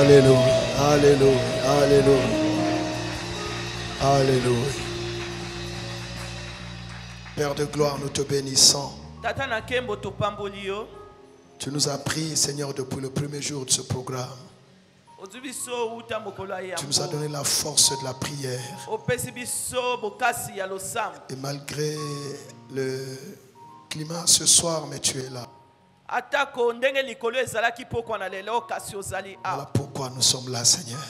Alléluia, alléluia, alléluia, alléluia. Père de gloire, nous te bénissons. Tu nous as pris, Seigneur, depuis le premier jour de ce programme. Tu nous as donné la force de la prière. Et malgré le climat ce soir, mais tu es là. Voilà pourquoi nous sommes là, Seigneur.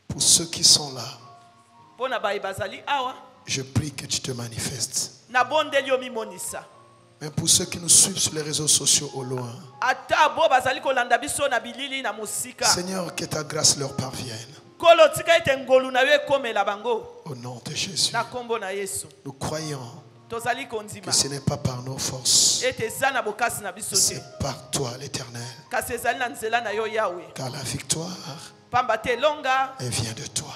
Pour ceux qui sont là, je prie que tu te manifestes. Même pour ceux qui nous suivent sur les réseaux sociaux au loin, Seigneur, que ta grâce leur parvienne. Au nom de Jésus, nous croyons que ce n'est pas par nos forces, c'est par toi l'Éternel. Car la victoire, elle vient de toi.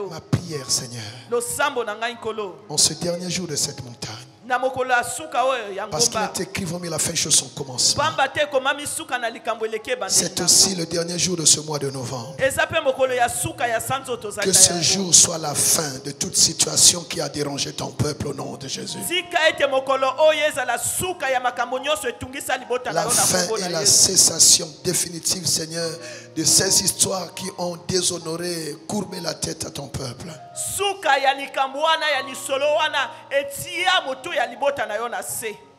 Ma prière, Seigneur, en ce dernier jour de cette montagne, parce qu'il est écrit, vaut mieux la fin chose son commencement. C'est aussi le dernier jour de ce mois de novembre. Que ce jour soit la fin de toute situation qui a dérangé ton peuple au nom de Jésus. La fin et la cessation définitive, Seigneur, de ces histoires qui ont déshonoré, courbé la tête à ton peuple.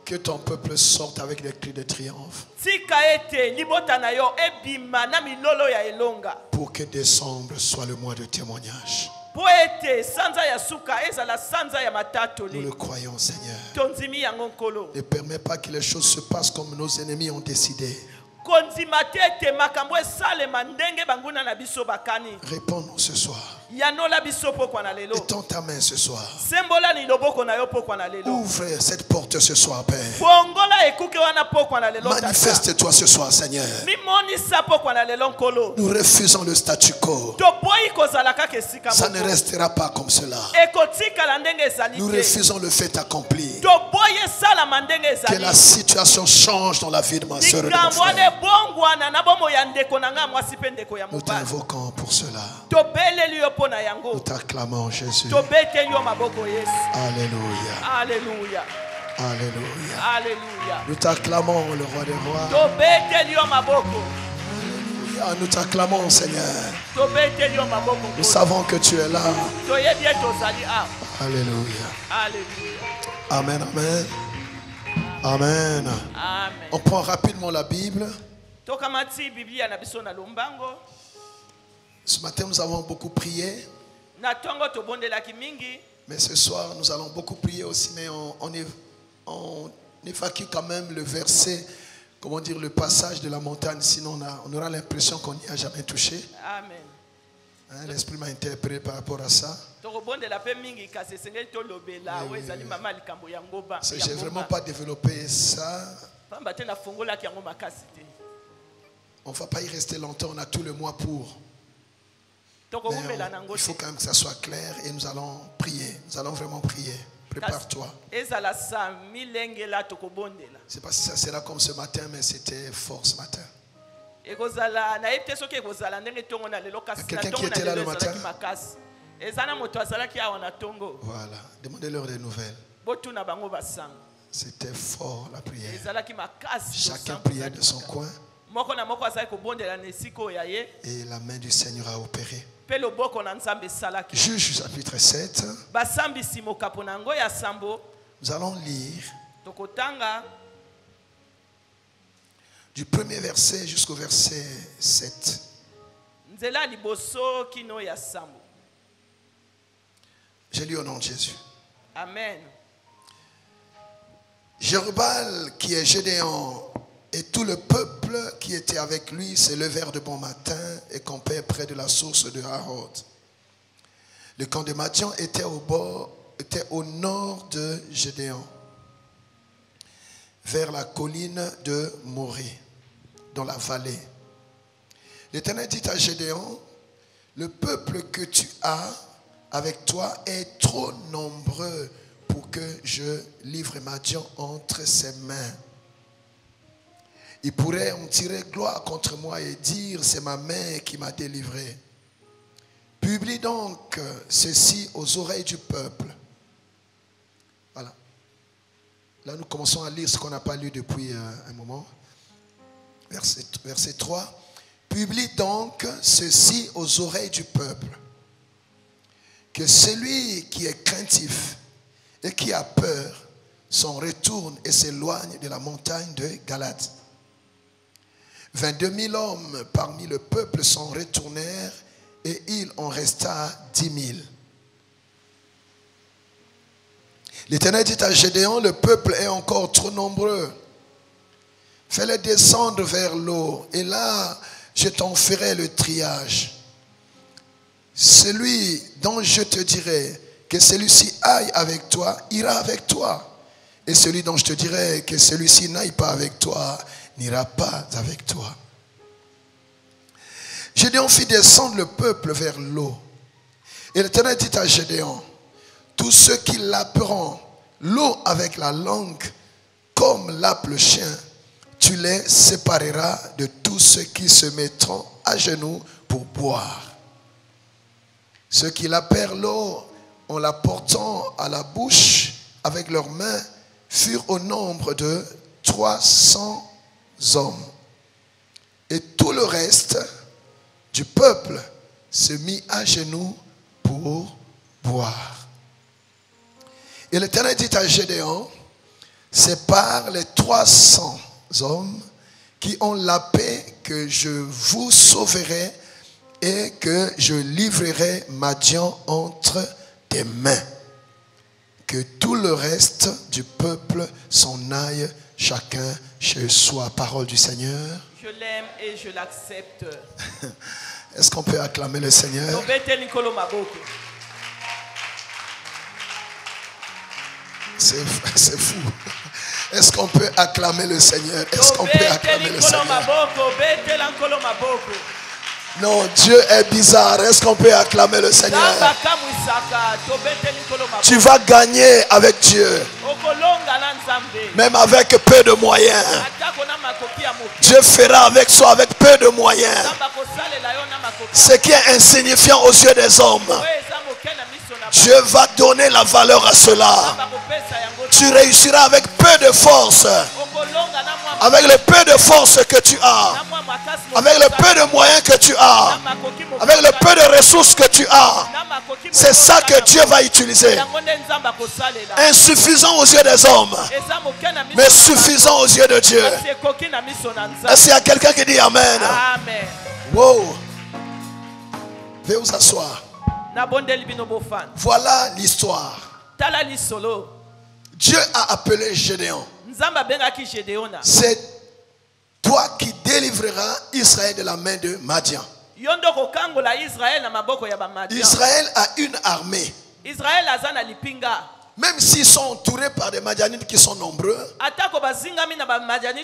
Que ton peuple sorte avec des cris de triomphe. Pour que décembre soit le mois de témoignage. Nous le croyons, Seigneur. Ne permets pas que les choses se passent comme nos ennemis ont décidé. Réponds-nous ce soir. Étends ta main ce soir. Ouvre cette porte ce soir, Père. Manifeste-toi ce soir, Seigneur. Nous refusons le statu quo. Ça ne restera pas comme cela. Nous refusons le fait accompli. Que la situation change dans la vie de ma soeur et de mon frère. Nous t'invoquons pour cela. Nous t'acclamons, Jésus. Alléluia. Alléluia. Alléluia. Alléluia. Nous t'acclamons, le roi des rois. Alléluia. Nous t'acclamons, Seigneur. Nous savons que tu es là. Alléluia. Amen, amen. Amen. On prend rapidement la Bible. Ce matin, nous avons beaucoup prié. Mais ce soir, nous allons beaucoup prier aussi. Mais on évacue quand même le verset, comment dire, le passage de la montagne. Sinon, on aura l'impression qu'on n'y a jamais touché. Amen. Hein, l'Esprit m'a interpellé par rapport à ça. Je n'ai vraiment pas développé ça. On ne va pas y rester longtemps. On a tout le mois pour. Mais il faut quand même que ça soit clair et nous allons prier. Nous allons vraiment prier. Prépare-toi. Je ne sais pas si ça sera comme ce matin, mais c'était fort ce matin. Il y a quelqu'un qui était là le matin. Voilà. Demandez-leur des nouvelles. C'était fort la prière. Chacun priait de son coin. Et la main du Seigneur a opéré. Juge chapitre 7. Nous allons lire du premier verset jusqu'au verset 7. Je lis au nom de Jésus. Amen. Jerubbaal, qui est Gédéon, et tout le peuple qui était avec lui se levèrent de bon matin et campèrent près de la source de Harod. Le camp de Madian était au nord de Gédéon, vers la colline de Moré, dans la vallée. L'Éternel dit à Gédéon, le peuple que tu as avec toi est trop nombreux pour que je livre Madian entre ses mains. ils pourraient en tirer gloire contre moi et dire, c'est ma main qui m'a délivré. Publie donc ceci aux oreilles du peuple. Voilà. Là, nous commençons à lire ce qu'on n'a pas lu depuis un moment. Verset 3. Publie donc ceci aux oreilles du peuple. Que celui qui est craintif et qui a peur s'en retourne et s'éloigne de la montagne de Galade. 22 000 hommes parmi le peuple s'en retournèrent et il en resta 10 000. L'Éternel dit à Gédéon, le peuple est encore trop nombreux. Fais-les descendre vers l'eau et là je t'en ferai le triage. Celui dont je te dirai que celui-ci aille avec toi, ira avec toi. Et celui dont je te dirai que celui-ci n'aille pas avec toi, n'ira pas avec toi. Gédéon fit descendre le peuple vers l'eau. Et l'Éternel dit à Gédéon, tous ceux qui lapperont l'eau avec la langue, comme lappe le chien, tu les sépareras de tous ceux qui se mettront à genoux pour boire. Ceux qui lappèrent l'eau en la portant à la bouche avec leurs mains furent au nombre de 300 hommes. Et tout le reste du peuple se mit à genoux pour boire. Et l'Éternel dit à Gédéon, c'est par les 300 hommes qui ont lappé que je vous sauverai et que je livrerai Madian entre tes mains. Que tout le reste du peuple s'en aille, chacun chez soi. Parole du Seigneur. Je l'aime et je l'accepte. Est-ce qu'on peut acclamer le Seigneur? C'est fou. Est-ce qu'on peut acclamer le Seigneur? Est-ce qu'on peut acclamer le Seigneur? Non, Dieu est bizarre. Est-ce qu'on peut acclamer le Seigneur? Tu vas gagner avec Dieu. Même avec peu de moyens. Dieu fera avec soi avec peu de moyens. Ce qui est insignifiant aux yeux des hommes, Dieu va donner la valeur à cela. Tu réussiras avec peu de force. Avec le peu de force que tu as, avec le peu de moyens que tu as, avec le peu de ressources que tu as, c'est ça que Dieu va utiliser. Insuffisant aux yeux des hommes, mais suffisant aux yeux de Dieu. Est-ce qu'il y a quelqu'un qui dit Amen? Amen. Wow. Veuillez vous asseoir. Voilà l'histoire. Dieu a appelé Gédéon. C'est toi qui délivreras Israël de la main de Madian. Israël a une armée. Même s'ils sont entourés par des Madianites qui sont nombreux,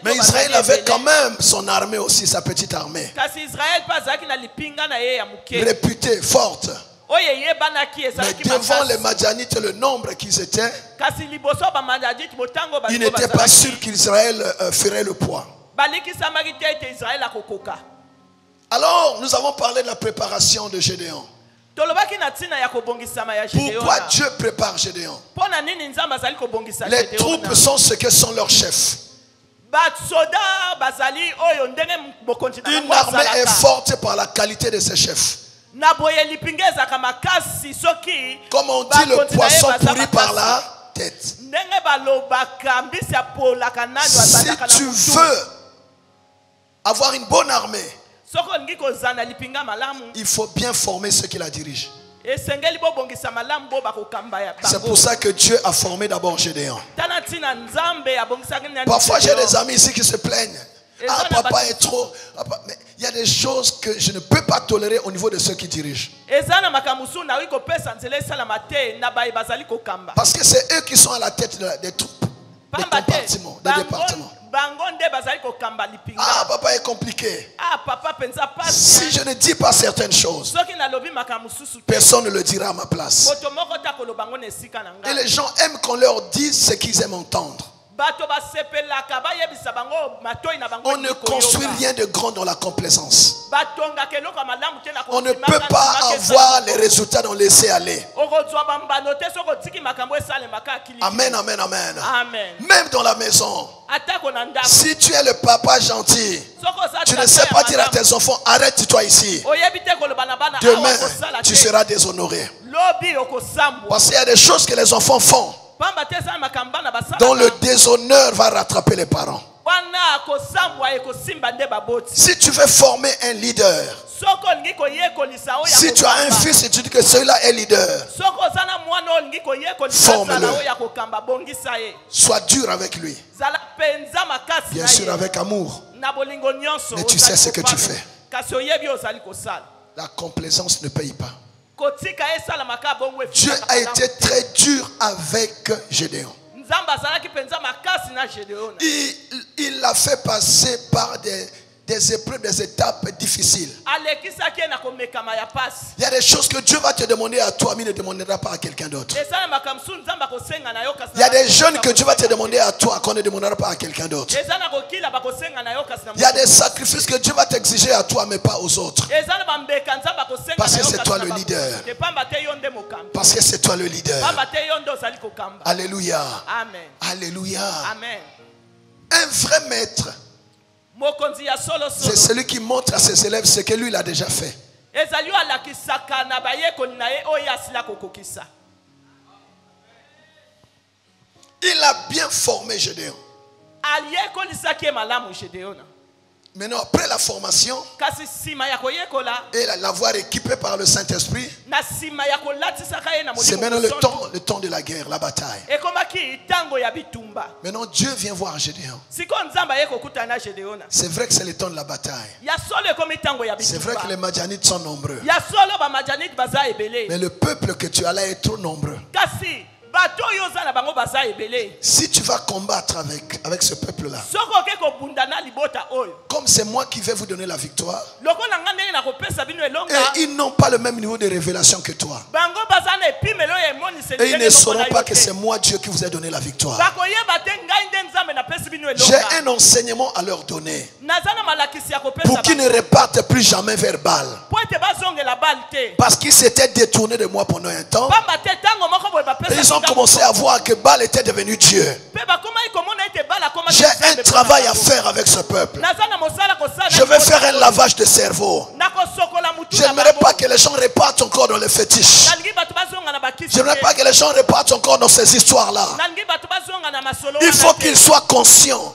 mais Israël avait quand même son armée aussi, sa petite armée. Réputée, forte. Mais devant les Madianites, le nombre qu'ils étaient, il n'était pas sûr qu'Israël ferait le poids. Alors, nous avons parlé de la préparation de Gédéon. Pourquoi Dieu prépare Gédéon? Les troupes sont ce que sont leurs chefs. Une armée est forte par la qualité de ses chefs. Comme on dit, le poisson pourrit par la tête. Si tu veux avoir une bonne armée, il faut bien former ceux qui la dirigent. C'est pour ça que Dieu a formé d'abord Gédéon. Parfois j'ai des amis ici qui se plaignent. Ah, papa est trop. Mais il y a des choses que je ne peux pas tolérer au niveau de ceux qui dirigent. Parce que c'est eux qui sont à la tête des troupes, des compartiments, des départements. Ah, papa est compliqué. Si je ne dis pas certaines choses, personne ne le dira à ma place. Et les gens aiment qu'on leur dise ce qu'ils aiment entendre. On ne construit rien de grand dans la complaisance. On ne peut pas avoir les résultats dans laisser aller. Amen, amen, amen. Même dans la maison, si tu es le papa gentil, tu ne sais pas dire à tes enfants, arrête-toi ici. Demain, tu seras déshonoré. Parce qu'il y a des choses que les enfants font dont le déshonneur va rattraper les parents. Si tu veux former un leader, si tu as un fils et tu dis que celui-là est leader, forme-le. Sois dur avec lui. Bien sûr avec amour. Mais tu sais ce que tu fais. La complaisance ne paye pas. Dieu a été très dur avec Gédéon. Il l'a fait passer par des épreuves, des étapes difficiles. Il y a des choses que Dieu va te demander à toi, mais il ne demandera pas à quelqu'un d'autre. Il y a des jeunes que Dieu va te demander à toi, qu'on ne demandera pas à quelqu'un d'autre. Il y a des sacrifices que Dieu va t'exiger à toi, mais pas aux autres. Parce que c'est toi le leader. Parce que c'est toi le leader. Alléluia. Alléluia. Un vrai maître, c'est celui qui montre à ses élèves ce que lui il a déjà fait. Il a bien formé Gédéon. Maintenant, après la formation et l'avoir équipé par le Saint-Esprit, c'est maintenant le temps de la guerre, la bataille. Maintenant, Dieu vient voir Gédéon. C'est vrai que c'est le temps de la bataille. C'est vrai que les Madianites sont nombreux. Mais le peuple que tu as là est trop nombreux. Si tu vas combattre avec ce peuple-là, comme c'est moi qui vais vous donner la victoire, et ils n'ont pas le même niveau de révélation que toi, et ils ne sauront pas que c'est moi Dieu qui vous ai donné la victoire. J'ai un enseignement à leur donner pour qu'ils ne repartent plus jamais vers Baal, parce qu'ils s'étaient détournés de moi pendant un temps. Et ils ont commencé à voir que Baal était devenu Dieu. J'ai un travail à faire avec ce peuple. Je vais faire un lavage de cerveau. Je n'aimerais pas que les gens repartent encore dans les fétiches. Je n'aimerais pas que les gens repartent encore dans ces histoires-là. Il faut qu'ils soient conscients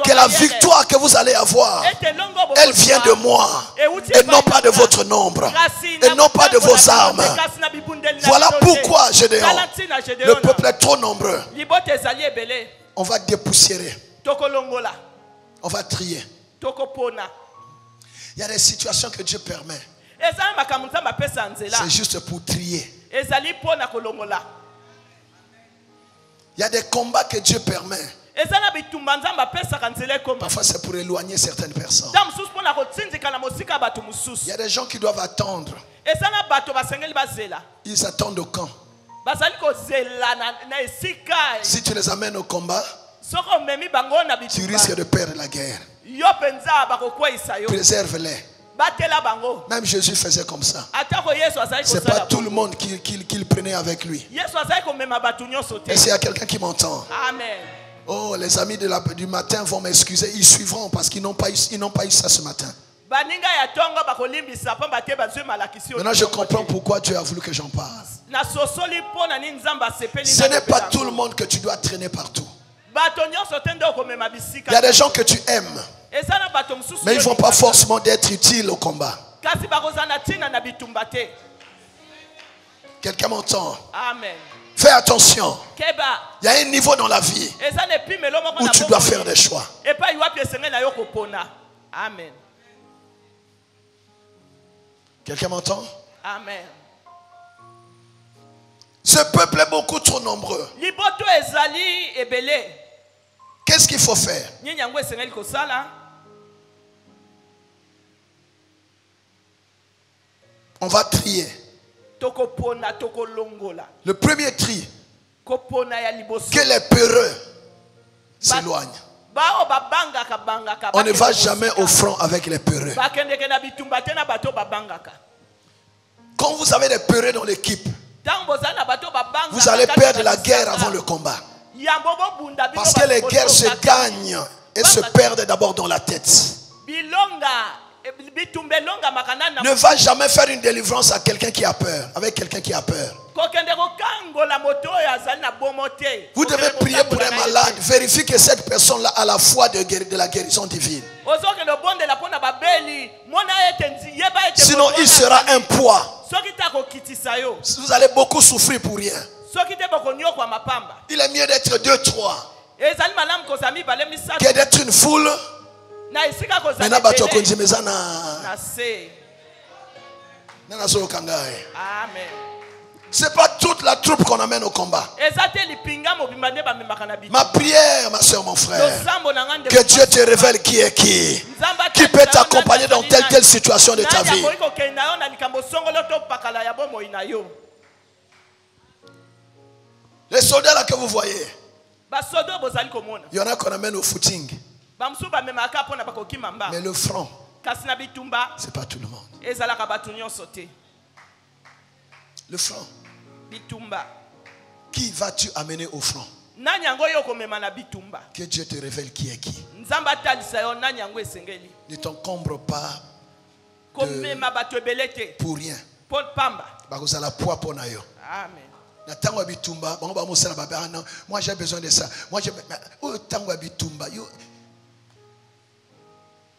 que la victoire que vous allez avoir, elle vient de moi et non pas de votre nombre et non pas de vos armes. Voilà pourquoi Gédéon, le peuple est trop nombreux. On va dépoussiérer. On va trier. Il y a des situations que Dieu permet. C'est juste pour trier. Il y a des combats que Dieu permet. Parfois c'est pour éloigner certaines personnes. Il y a des gens qui doivent attendre. Ils attendent au camp. Si tu les amènes au combat, tu risques de perdre la guerre. Préserve-les. Même Jésus faisait comme ça. C'est pas tout le monde qu'il prenait avec lui. Et s'il y a quelqu'un qui m'entend, oh, les amis du matin vont m'excuser. Ils suivront parce qu'ils n'ont pas eu ça ce matin. Maintenant je comprends pourquoi Dieu a voulu que j'en parle. Ce n'est pas tout le monde que tu dois traîner partout. Il y a des gens que tu aimes, mais ils ne vont pas forcément d'être utiles au combat. Quelqu'un m'entend? Amen. Fais attention. Il y a un niveau dans la vie où tu dois faire des choix. Amen. Quelqu'un m'entend? Amen. Ce peuple est beaucoup trop nombreux. Qu'est-ce qu'il faut faire? On va trier. Le premier tri, que les peureux, s'éloignent. On ne va jamais au front avec les peureux. Quand vous avez des peureux dans l'équipe, vous allez perdre la guerre avant le combat. Parce que les guerres se gagnent et se perdent d'abord dans la tête. Ne va jamais faire une délivrance à quelqu'un qui a peur, avec quelqu'un qui a peur. Vous devez prier pour un malade, vérifier que cette personne-là a la foi de la guérison divine. Sinon, il sera un poids. Vous allez beaucoup souffrir pour rien. Il est mieux d'être 2-3 que d'être une foule. C'est pas toute la troupe qu'on amène au combat. Ma prière, ma soeur, mon frère, que Dieu te révèle qui est qui peut t'accompagner dans telle situation de ta vie. Les soldats là que vous voyez, il y en a qu'on amène au footing. Mais le front, c'est pas tout le monde. Le front. Qui vas-tu amener au front? Que Dieu te révèle qui est qui. Ne t'encombre pas pour rien. Amen. Moi j'ai besoin de ça.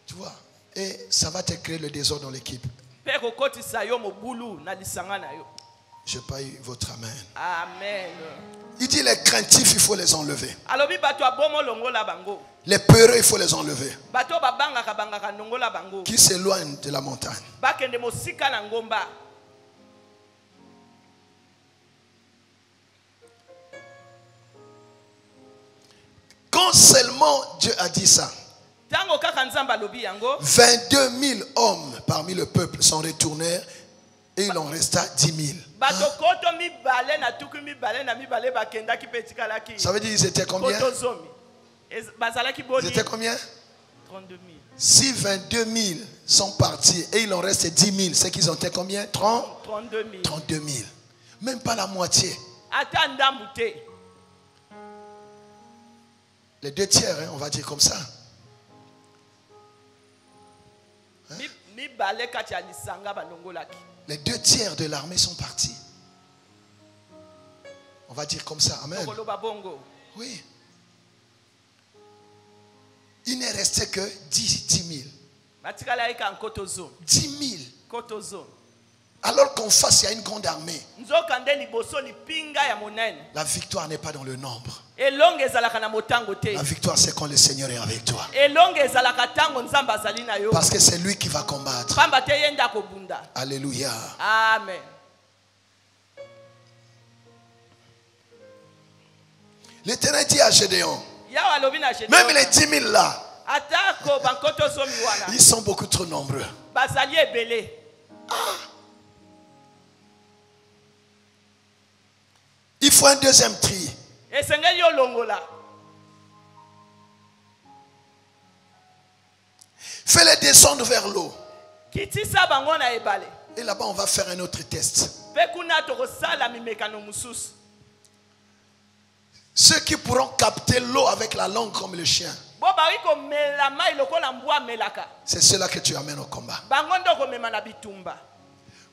Tu vois, et ça va te créer le désordre dans l'équipe. Je paye votre amen. Amen. Il dit les craintifs, il faut les enlever. Les peureux, il faut les enlever. Qui s'éloignent de la montagne. Quand seulement Dieu a dit ça, 22 000 hommes parmi le peuple sont retournés et il en resta 10 000. Ça veut dire ils étaient combien? Ils étaient combien? 32 000. Si 22 000 sont partis et il en reste 10 000, c'est qu'ils ont été combien? 32 000. 32 000. Même pas la moitié. Les 2 tiers, hein, on va dire comme ça. Hein? Les 2 tiers de l'armée sont partis. On va dire comme ça. Amen. Oui. Il n'est resté que 10 000. 10 000. Alors qu'en face, il y a une grande armée. La victoire n'est pas dans le nombre. La victoire, c'est quand le Seigneur est avec toi. Parce que c'est lui qui va combattre. Alléluia. Amen. L'Éternel dit à Gédéon, même les 10 000 là, ils sont beaucoup trop nombreux. Il faut un deuxième tri. Fais-les descendre vers l'eau. Et là-bas, on va faire un autre test. Ceux qui pourront capter l'eau avec la langue comme le chien, c'est ceux-là que tu amènes au combat.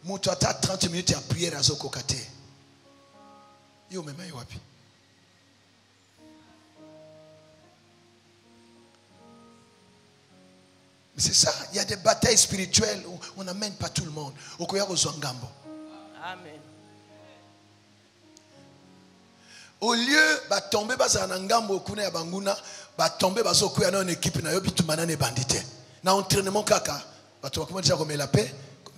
Moutouata 30 minutes à prier à Zokokate. Yo mema yowapi. C'est ça, il y a des batailles spirituelles où on n'amène pas tout le monde. Amen. Au lieu de tomber dans ngambo kuna ya banguna, ba tomber bazo kuya na équipe na yo bitu manane bandité. Na entraînement kaka, ba to comment dire comme la paix, comme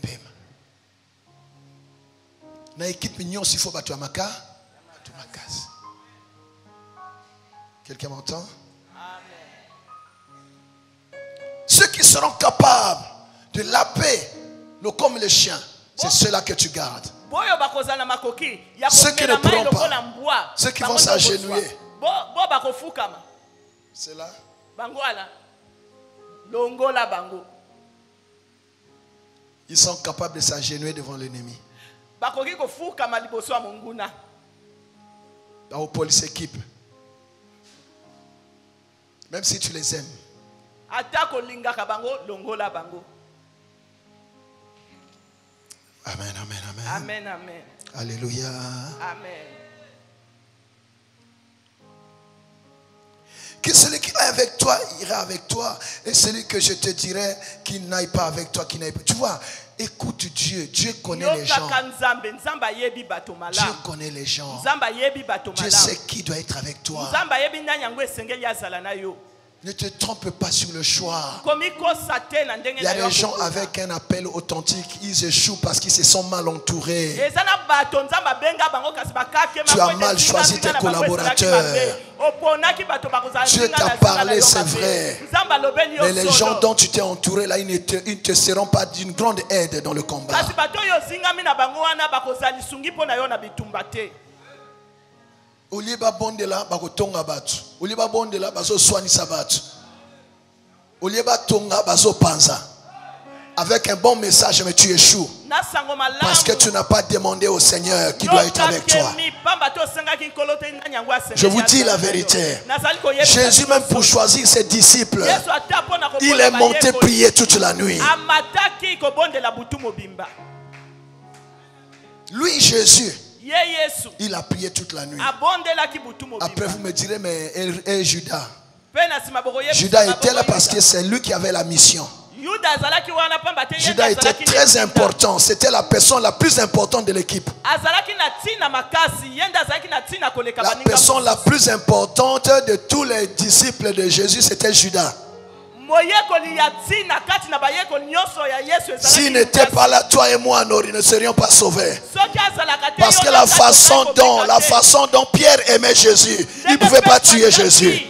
na équipe mignon s'il faut ba to amaka. Quelqu'un m'entend? Amen. Ceux qui seront capables de laper comme les chiens, c'est ceux-là que tu gardes. Ceux qui ne pourront pas, ceux qui vont s'agenouiller. C'est là. Bango ala. Longola bango. Ils sont capables de s'agenouiller devant l'ennemi. Bakoki ko fuka maliboso monguna. Au police équipe. Même si tu les aimes. Atako linga kabango longola bango. Amen, amen, amen. Amen, amen. Alléluia. Amen. Que celui qui est avec toi ira avec toi. Et celui que je te dirai qui n'aille pas avec toi, qui n'aille pas. Tu vois, écoute Dieu. Dieu connaît les gens. Dieu connaît les gens. Dieu sait qui doit être avec toi. Ne te trompe pas sur le choix. Il y a des gens avec un appel authentique, ils échouent parce qu'ils se sont mal entourés. Tu as mal choisi tes collaborateurs. Dieu t'a parlé, c'est vrai. Mais les gens dont tu t'es entouré, là, ils ne te seront pas d'une grande aide dans le combat. Oliba bondela bakotonga batu. Oliba bondela bazo soignisa batu. Oliba tonga bazo panza. Avec un bon message, mais tu échoues. Parce que tu n'as pas demandé au Seigneur qui doit être avec toi. Je vous dis la vérité. Jésus, même pour choisir ses disciples, il est monté prier toute la nuit. Lui, Jésus, il a prié toute la nuit. Après, vous me direz, mais et Judas? Judas était là parce que c'est lui qui avait la mission. Judas était très important. C'était la personne la plus importante de l'équipe. La personne la plus importante de tous les disciples de Jésus, c'était Judas. S'il n'était pas là, toi et moi, nous ne serions pas sauvés. Parce que la façon dont Pierre aimait Jésus, il ne pouvait pas tuer Jésus.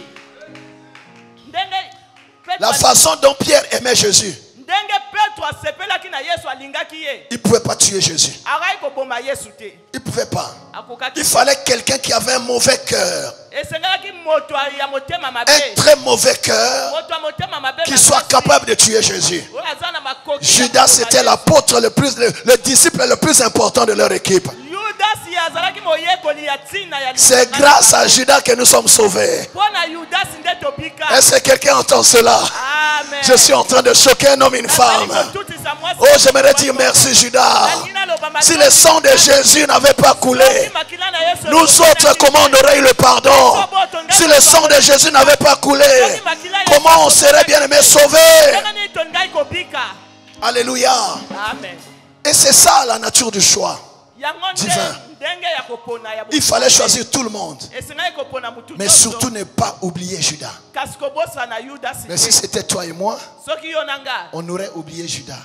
La façon dont Pierre aimait Jésus, il ne pouvait pas tuer Jésus. Il ne pouvait pas. Il fallait quelqu'un qui avait un mauvais cœur. Un très mauvais cœur qui soit capable de tuer Jésus. Judas, c'était l'apôtre le disciple le plus important de leur équipe. C'est grâce à Judas que nous sommes sauvés. Est-ce que quelqu'un entend cela? Amen. Je suis en train de choquer un homme et une femme. Oh, j'aimerais dire merci Judas. Si le sang de Jésus n'avait pas coulé, nous autres, comment on aurait eu le pardon? Si le sang de Jésus n'avait pas coulé, comment on serait bien aimé sauvé? Alléluia. Amen. Et c'est ça la nature du choix divin. Il fallait choisir tout le monde. Mais surtout ne pas oublier Judas. Mais si c'était toi et moi, on aurait oublié Judas.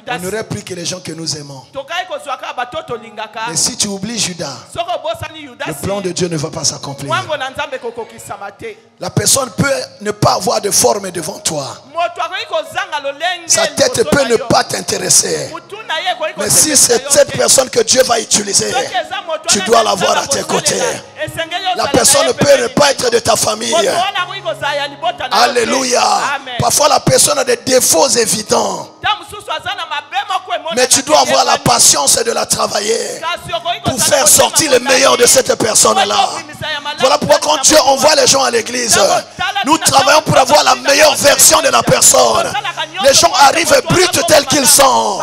On n'aurait plus que les gens que nous aimons. Mais si tu oublies Judas, le plan de Dieu ne va pas s'accomplir. La personne peut ne pas avoir de forme devant toi. Sa tête peut ne pas t'intéresser. Mais si c'est cette personne que Dieu va utiliser, tu dois l'avoir à tes côtés. La personne peut ne pas être de ta famille. Alléluia. Parfois la personne a des défauts évidents. Mais tu dois avoir la patience de la travailler pour faire sortir le meilleur de cette personne-là. Voilà pourquoi quand Dieu envoie les gens à l'église, nous travaillons pour avoir la meilleure version de la personne. Les gens arrivent bruts tels qu'ils sont.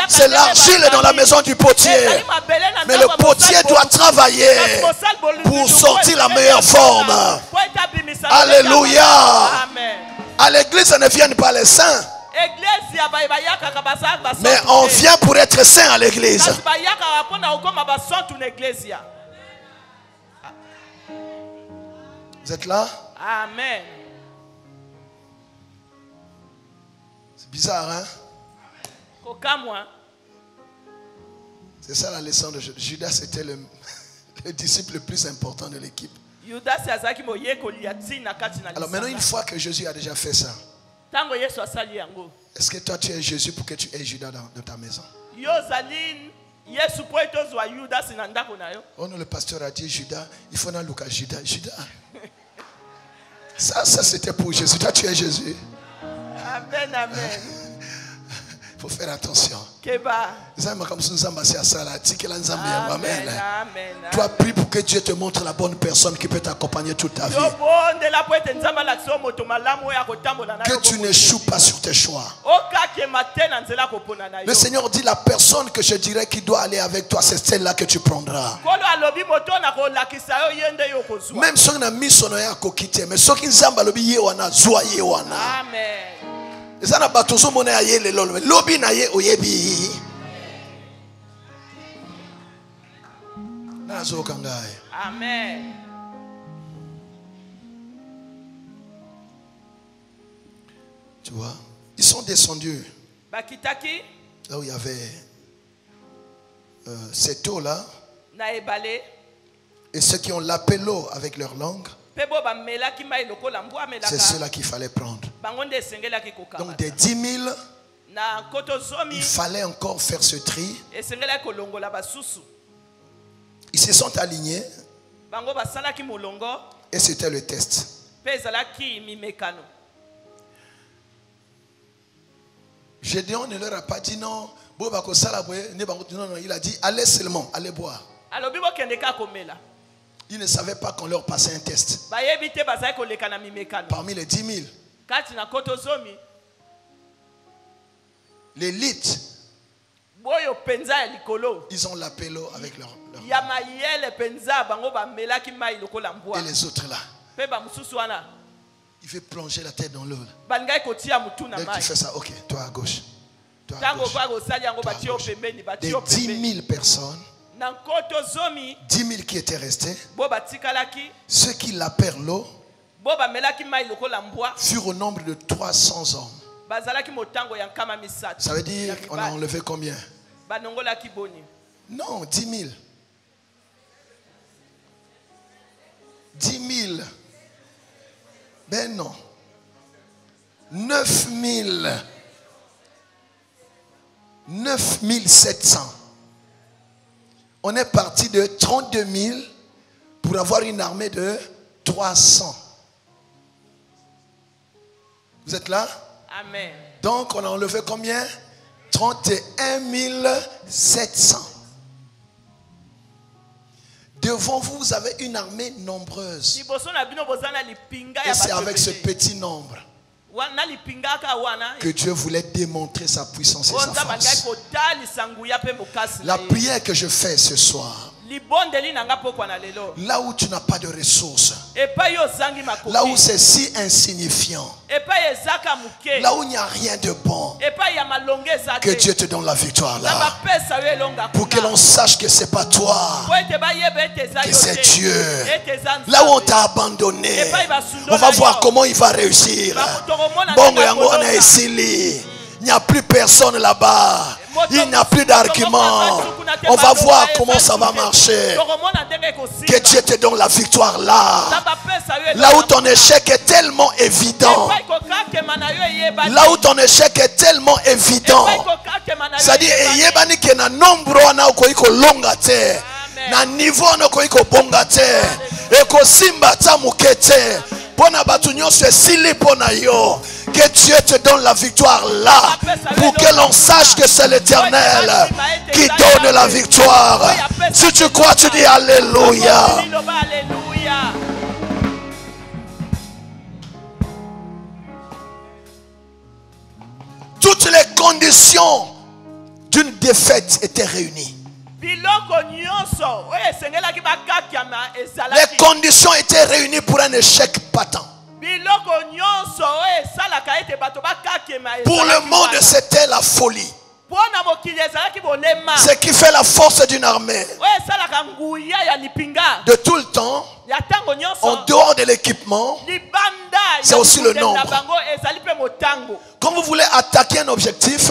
C'est l'argile dans la maison du potier. Mais le potier doit travailler pour sortir la meilleure forme. Alléluia. À l'église, ne viennent pas les saints. Mais on vient pour être saint à l'église. Vous êtes là? Amen. C'est bizarre, hein? C'est ça la leçon de Judas. Judas, c'était le disciple le plus important de l'équipe. Alors maintenant, une fois que Jésus a déjà fait ça, est-ce que toi tu es Jésus pour que tu aies Judas dans ta maison? Oh non, le pasteur a dit Judas, il faut dans Lucas, Judas. Ça c'était pour Jésus. Toi, tu es Jésus. Amen, amen. Il faut faire attention. Keba. Amen. Amen, amen. Toi, prie pour que Dieu te montre la bonne personne qui peut t'accompagner toute ta vie. Que tu n'échoues pas sur tes choix. Le Seigneur dit la personne que je dirais qui doit aller avec toi, c'est celle-là que tu prendras. Même si on a mis son oeil à coquiter, mais ceux qui n'ont pas mis wana zoa wana. Amen. Ezana batozo mona aye le lolo lobi na ye oyebi. Na zo kangaye. Amen. Tu vois, ils sont descendus. Bakitaki. Là où il y avait cette eau là. Na ebale. Et ceux qui ont lapé l'eau avec leur langue, c'est ceux-là qu'il fallait prendre. Donc des 10 000, il fallait encore faire ce tri. Ils se sont alignés. Et c'était le test. Gédéon ne leur a pas dit non. Non, il a dit allez seulement, allez boire. Ils ne savaient pas qu'on leur passait un test. Parmi les 10 000, l'élite, ils ont lapé l'eau avec leur et les autres là, il fait plonger la tête dans l'eau. Dès que tu fais ça, ok, toi à gauche. Toi à gauche. Toi à gauche. Des 10 000 personnes, 10 000 qui étaient restés, ceux qui lapèrent l'eau furent au nombre de 300 hommes. Ça veut dire qu'on a enlevé combien? Non, 10 000. 10 000. Ben non. 9 000. 9 700. On est parti de 32 000 pour avoir une armée de 300. Vous êtes là? Amen. Donc on a enlevé combien? 31 700. Devant vous, vous avez une armée nombreuse. Et c'est avec ce petit nombre que Dieu voulait démontrer sa puissance et sa force. La prière que je fais ce soir, là où tu n'as pas de ressources, là où c'est si insignifiant, là où il n'y a rien de bon, que Dieu te donne la victoire là, pour que l'on sache que c'est pas toi, que c'est Dieu. Là où on t'a abandonné, on va voir comment il va réussir. Bongo yango on est ici. Il n'y a plus personne là-bas. Il n'y a plus d'argument. On va voir comment ça va marcher. Que Dieu te donne la victoire là. Là où ton échec est tellement évident. Là où ton échec est tellement évident. C'est-à-dire, yebani ke na nombre wana okoiko longa te. Na niveau wana okoiko bonga te. Eko simba ta mukete. Pona batu nyonso esili pona yo. Que Dieu te donne la victoire là, pour que l'on sache que c'est l'Éternel qui donne la victoire. Si tu crois, tu dis Alléluia. Toutes les conditions d'une défaite étaient réunies. Les conditions étaient réunies pour un échec patent. Pour le monde, c'était la folie. Ce qui fait la force d'une armée. De tout le temps, en dehors de l'équipement, c'est aussi le nombre. Quand vous voulez attaquer un objectif,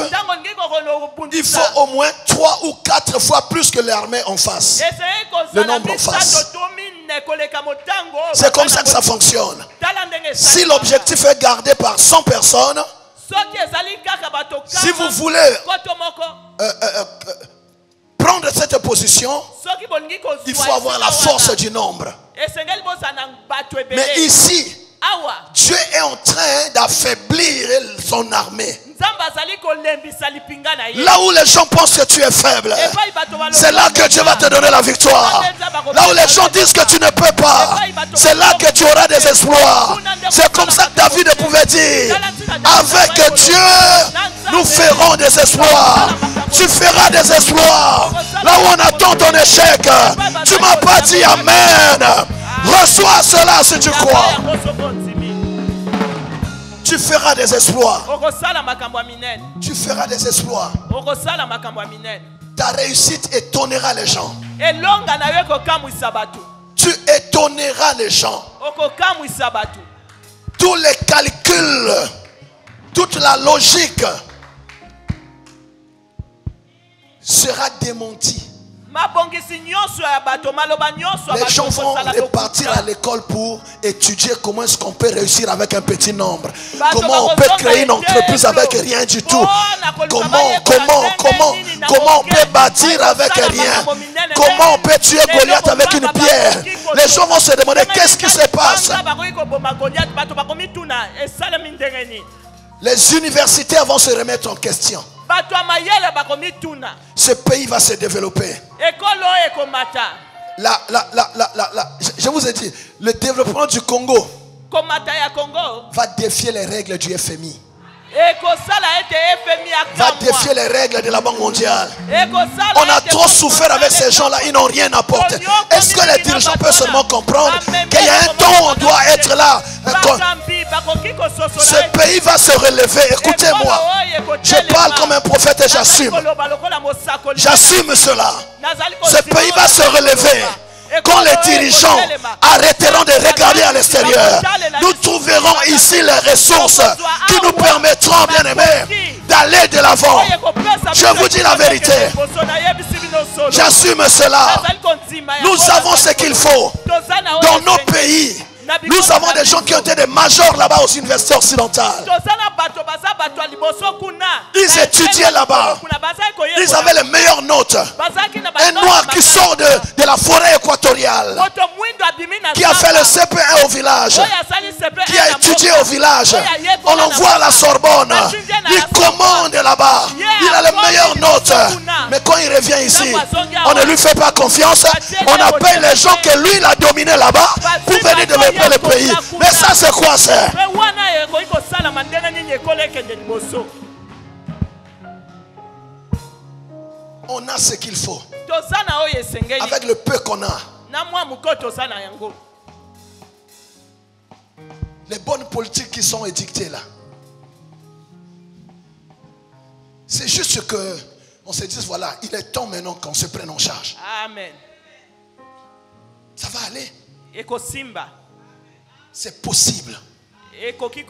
il faut au moins 3 ou 4 fois plus que l'armée en face. Le nombre en face. C'est comme ça que ça fonctionne. Si l'objectif est gardé par 100 personnes, si vous voulez prendre cette position, il faut avoir la force du nombre. Mais ici, awa Dieu est en train d'affaiblir son armée. nzambe azali kolembisa lipinga na ye. Là où les gens pensent que tu es faible, Epai bato baloba c'est là que Dieu va te donner la victoire. Là où les gens disent que tu ne peux pas, c'est là que tu auras des exploits. C'est comme ça que David pouvait dire, avec Dieu, nous ferons des exploits. Tu feras des exploits. Là où on attend ton échec, tu ne m'as pas dit Amen. Reçois cela si tu crois. Tu feras des exploits. Tu feras des exploits. Ta réussite étonnera les gens. Tu étonneras les gens. Tous les calculs, toute la logique sera démentie. Les gens vont repartir à l'école pour étudier comment est-ce qu'on peut réussir avec un petit nombre. Comment on peut créer une entreprise avec rien du tout. Comment on peut bâtir avec rien. Comment on peut tuer Goliath avec une pierre. Les gens vont se demander qu'est-ce qui se passe. Les universités vont se remettre en question. Ce pays va se développer. Je vous ai dit, le développement du Congo va défier les règles du FMI. Va défier les règles de la Banque mondiale. On a trop souffert avec ces gens-là, ils n'ont rien apporté. Est-ce que les dirigeants peuvent seulement comprendre qu'il y a un temps où on doit être là? Ce pays va se relever. Écoutez-moi, je parle comme un prophète et j'assume. J'assume cela. Ce pays va se relever. Quand les dirigeants arrêteront de regarder à l'extérieur, nous trouverons ici les ressources qui nous permettront, bien aimés, d'aller de l'avant. Je vous dis la vérité. J'assume cela. Nous avons ce qu'il faut. Dans nos pays, nous avons des gens qui ont été des majors là-bas aux universités occidentales. Ils étudiaient là-bas. Ils avaient les meilleures notes. Un noir qui sort de la forêt équatoriale, qui a fait le CP1 au village, qui a étudié au village, on l'envoie à la Sorbonne. Il commande là-bas. Il a les meilleures notes. Mais quand il revient ici, on ne lui fait pas confiance. On appelle les gens que lui il a dominé là-bas pour venir développer le pays. Mais ça c'est quoi ça? On a ce qu'il faut. Avec le peu qu'on a. Les bonnes politiques qui sont édictées là. C'est juste que on se dise voilà, il est temps maintenant qu'on se prenne en charge. Amen. Ça va aller. C'est possible.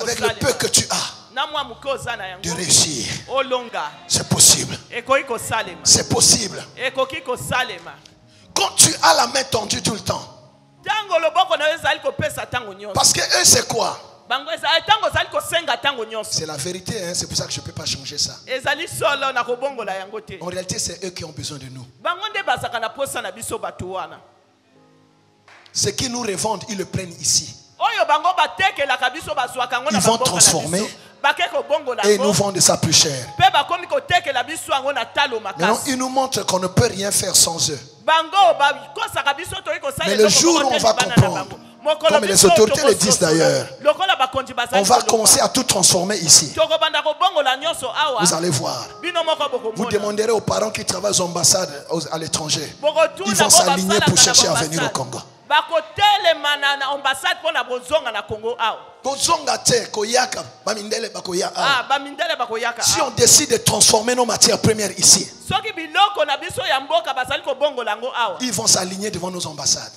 Avec le peu que tu as, de réussir. C'est possible. C'est possible. Quand tu as la main tendue tout le temps. Parce que eux c'est quoi? C'est la vérité, hein? C'est pour ça que je ne peux pas changer ça. En réalité, c'est eux qui ont besoin de nous. Ce qu'ils nous revendent, ils le prennent ici. Ils vont transformer et ils nous vendent ça plus cher. Maintenant, ils nous montrent qu'on ne peut rien faire sans eux. Mais le jour où on va comprendre, comme les autorités le disent d'ailleurs, on va commencer à tout transformer ici. Vous allez voir. Vous demanderez aux parents qui travaillent aux ambassades à l'étranger. Ils vont s'aligner pour chercher à venir au Congo. Si on décide de transformer nos matières premières ici, ils vont s'aligner devant nos ambassades.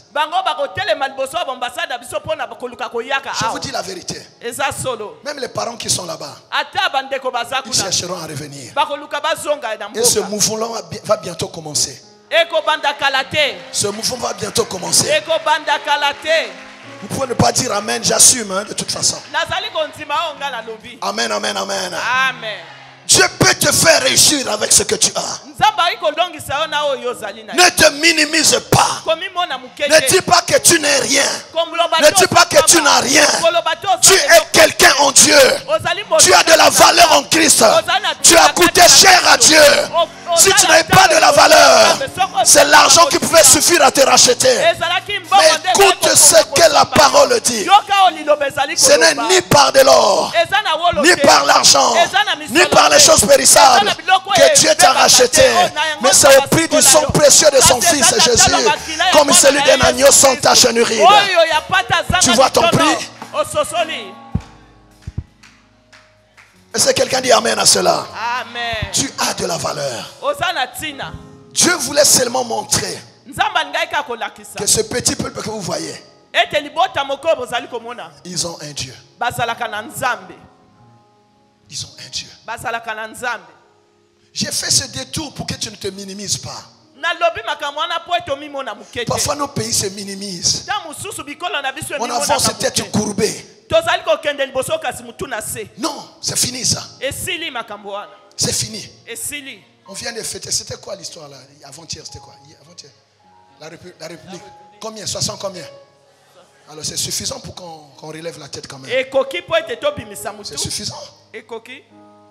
Je vous dis la vérité. Même les parents qui sont là-bas, ils chercheront à revenir. Et ce mouvement va bientôt commencer. Ce mouvement va bientôt commencer. Vous pouvez ne pas dire Amen, j'assume, hein, de toute façon. Amen, amen, amen. Amen. Dieu peut te faire réussir avec ce que tu as. Ne te minimise pas. Ne dis pas que tu n'es rien. Ne dis pas que tu n'as rien. Tu es quelqu'un en Dieu. Tu as de la valeur en Christ. Tu as coûté cher à Dieu. Si tu n'avais pas de la valeur, c'est l'argent qui pouvait suffire à te racheter. Mais écoute ce que la parole dit. Ce n'est ni par de l'or, ni par l'argent, ni par les choses périssables que Dieu t'a racheté. Mais c'est au prix du sang précieux de son Fils Jésus, comme celui d'un agneau sans tache ni ride. Tu vois ton prix? Est-ce que quelqu'un dit amen à cela? Amen. Tu as de la valeur. Dieu voulait seulement montrer que ce petit peuple que vous voyez, ils ont un Dieu. Ils ont un Dieu. J'ai fait ce détour pour que tu ne te minimises pas. Parfois nos pays se minimisent. On avance tête courbée. Non, c'est fini ça. C'est fini. On vient de fêter. C'était quoi l'histoire là? Avant-hier, c'était quoi? Avant-hier. La République. Combien? 60 combien? Alors c'est suffisant pour qu'on relève la tête quand même. C'est suffisant.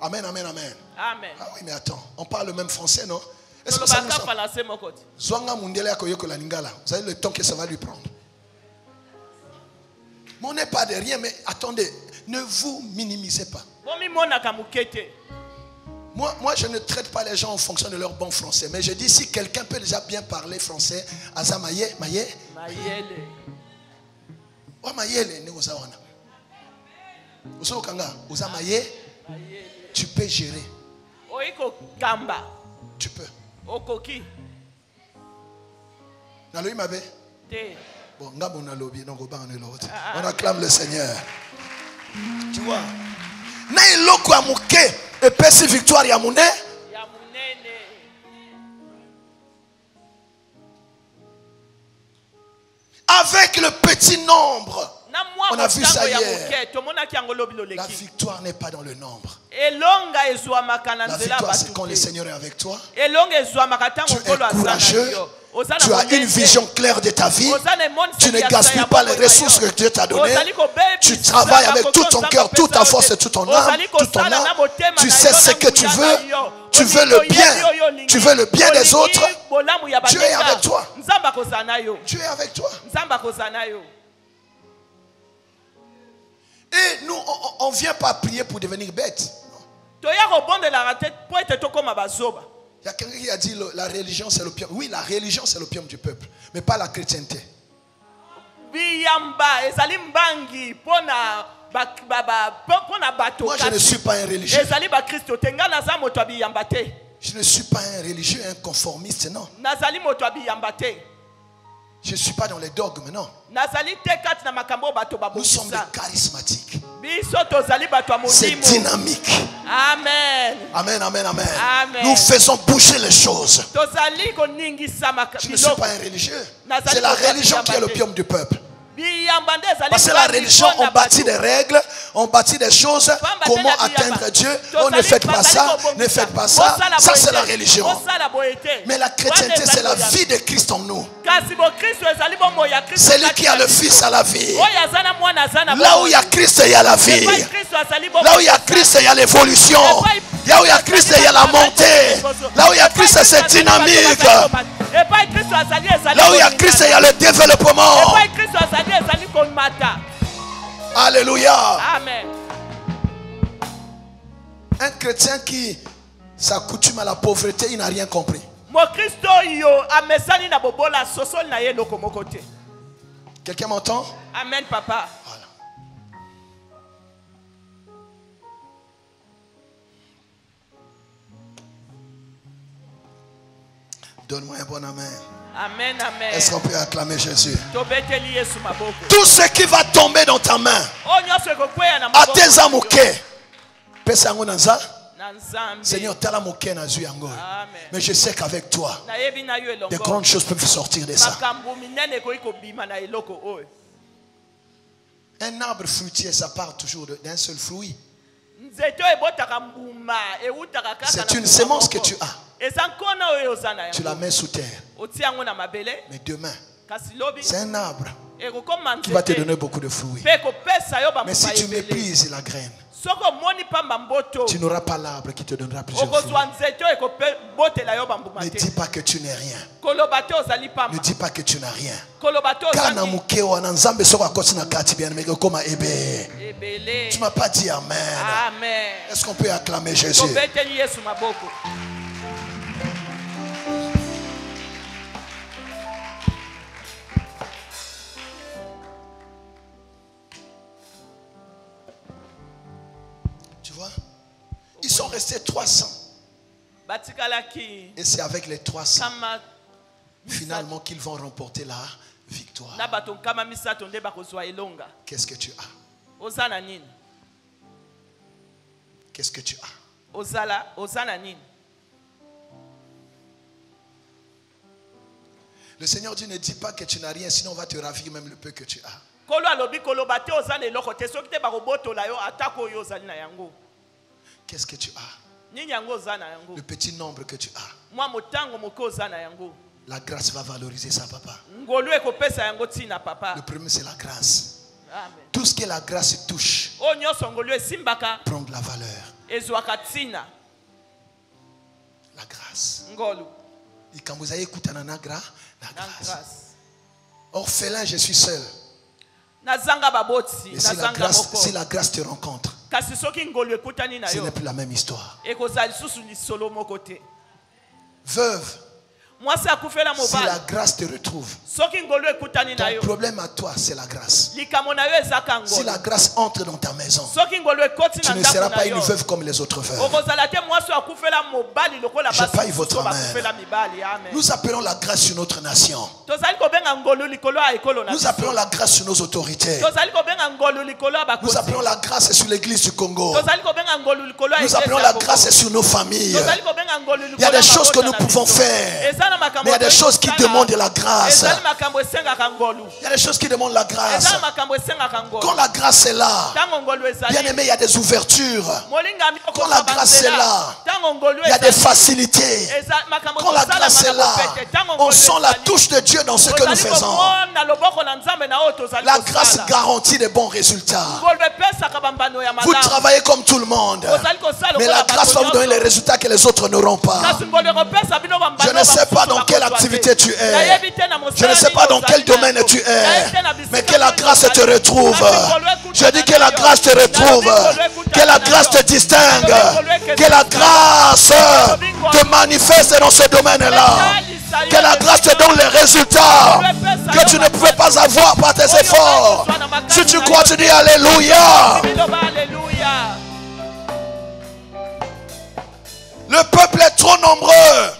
Amen, amen, amen. Amen. Ah oui, mais attends, on parle le même français, non? Est-ce que ça nous Zwanga Mundele Akoyoko la Lingala. Vous savez le temps que ça va lui prendre. Mais on n'est pas de rien, mais attendez, ne vous minimisez pas. Moi, je ne traite pas les gens en fonction de leur bon français. Mais je dis, si quelqu'un peut déjà bien parler français, Azamaye, Maye. Oh, Mayele, ne vous awana. Vous Kanga, Uzamaye, tu peux gérer. Tu peux. Naloui Mabe? Bon, on a lobby, donc on acclame le Seigneur. Tu vois? Naïloko Amouke, et Pessi Victoire Yamoune. Avec le petit nombre. On a vu ça hier. La victoire n'est pas dans le nombre. La victoire, c'est quand le Seigneur est avec toi. Tu es courageux. Tu as une vision claire de ta vie. Tu ne gaspilles pas les ressources que Dieu t'a données. Tu travailles avec tout ton cœur, toute ta force et toute ton âme. Tu sais ce que tu veux. Tu veux le bien. Tu veux le bien des autres. Dieu est avec toi. Dieu est avec toi. Et nous, on ne vient pas prier pour devenir bête. Il y a quelqu'un qui a dit la religion c'est l'opium. Oui, la religion c'est l'opium du peuple, mais pas la chrétienté. Moi, je ne suis pas un religieux. Je ne suis pas un religieux, un conformiste, non. Je ne suis pas dans les dogmes, non. Nous sommes des charismatiques. C'est dynamique. Amen. Amen, amen, amen. Amen. Nous faisons bouger les choses. Je ne suis pas un religieux. C'est la religion qui est l'opium du peuple. Parce que la religion, on bâtit des règles, on bâtit des choses. Comment atteindre Dieu? On ne fait pas ça, ne faites pas ça. Ça, c'est la religion. Mais la chrétienté, c'est la vie de Christ en nous. C'est lui qui a le Fils à la vie. Là où il y a Christ, il y a la vie. Là où il y a Christ, il y a l'évolution. Là où il y a Christ, il y a la montée. Là où il y a Christ, c'est dynamique. Là où il y a Christ, il y a le développement. Alléluia. Amen. Un chrétien qui s'accoutume à la pauvreté, il n'a rien compris. Quelqu'un m'entend? Amen, papa. Voilà. Donne-moi un bon amen. Amen, amen. Est-ce qu'on peut acclamer Jésus? Tout ce qui va tomber dans ta main, à tes amouquets, Seigneur, mais je sais qu'avec toi, de grandes choses peuvent sortir de ça. Un arbre fruitier, ça part toujours d'un seul fruit. C'est une semence que tu as. Tu la mets sous terre. Mais demain, c'est un arbre qui va te donner beaucoup de fruits. Mais si tu méprises la graine, tu n'auras pas l'arbre qui te donnera plusieurs fruits. Ne dis pas que tu n'es rien. Ne dis pas que tu n'as rien. Tu ne m'as pas dit amen. Est-ce qu'on peut acclamer Jésus? Tu vois? Ils sont restés 300. Et c'est avec les 300 finalement qu'ils vont remporter la victoire. Qu'est-ce que tu as? Qu'est-ce que tu as? Le Seigneur dit, ne dis pas que tu n'as rien, sinon on va te ravir même le peu que tu as. Qu'est-ce que tu as? Le petit nombre que tu as. La grâce va valoriser ça, papa. Le premier, c'est la grâce. Amen. Tout ce que la grâce touche prend de la valeur. La grâce. Et quand vous avez écouté la grâce. Orphelin, je suis seul. Et si la grâce te rencontre, ce n'est plus la même histoire. Veuve, si la grâce te retrouve, ton problème à toi, c'est la grâce. Si la grâce entre dans ta maison, tu ne seras pas une veuve comme les autres veuves. Je paye votre amen. Nous appelons la grâce sur notre nation. Nous appelons la grâce sur nos autorités. Nous appelons la grâce sur l'église du Congo. Nous appelons la grâce sur nos familles. Il y a des choses que nous pouvons faire. Mais il y a des choses qui demandent de la grâce. Il y a des choses qui demandent la grâce. Quand la grâce est là, bien aimé, il y a des ouvertures. Quand la grâce est là, il y a des facilités. Quand la grâce est là, on sent la touche de Dieu dans ce que nous faisons. La grâce garantit des bons résultats. Vous travaillez comme tout le monde, mais la grâce va vous donner les résultats que les autres n'auront pas. Je ne sais pas dans quelle activité tu es. Je ne sais pas dans quel domaine tu es. Mais que la grâce te retrouve. Je dis que la grâce te retrouve. Que la grâce te distingue. Que la grâce te manifeste dans ce domaine-là. Que la grâce te donne les résultats que tu ne pouvais pas avoir par tes efforts. Si tu crois, tu dis Alléluia. Le peuple est trop nombreux.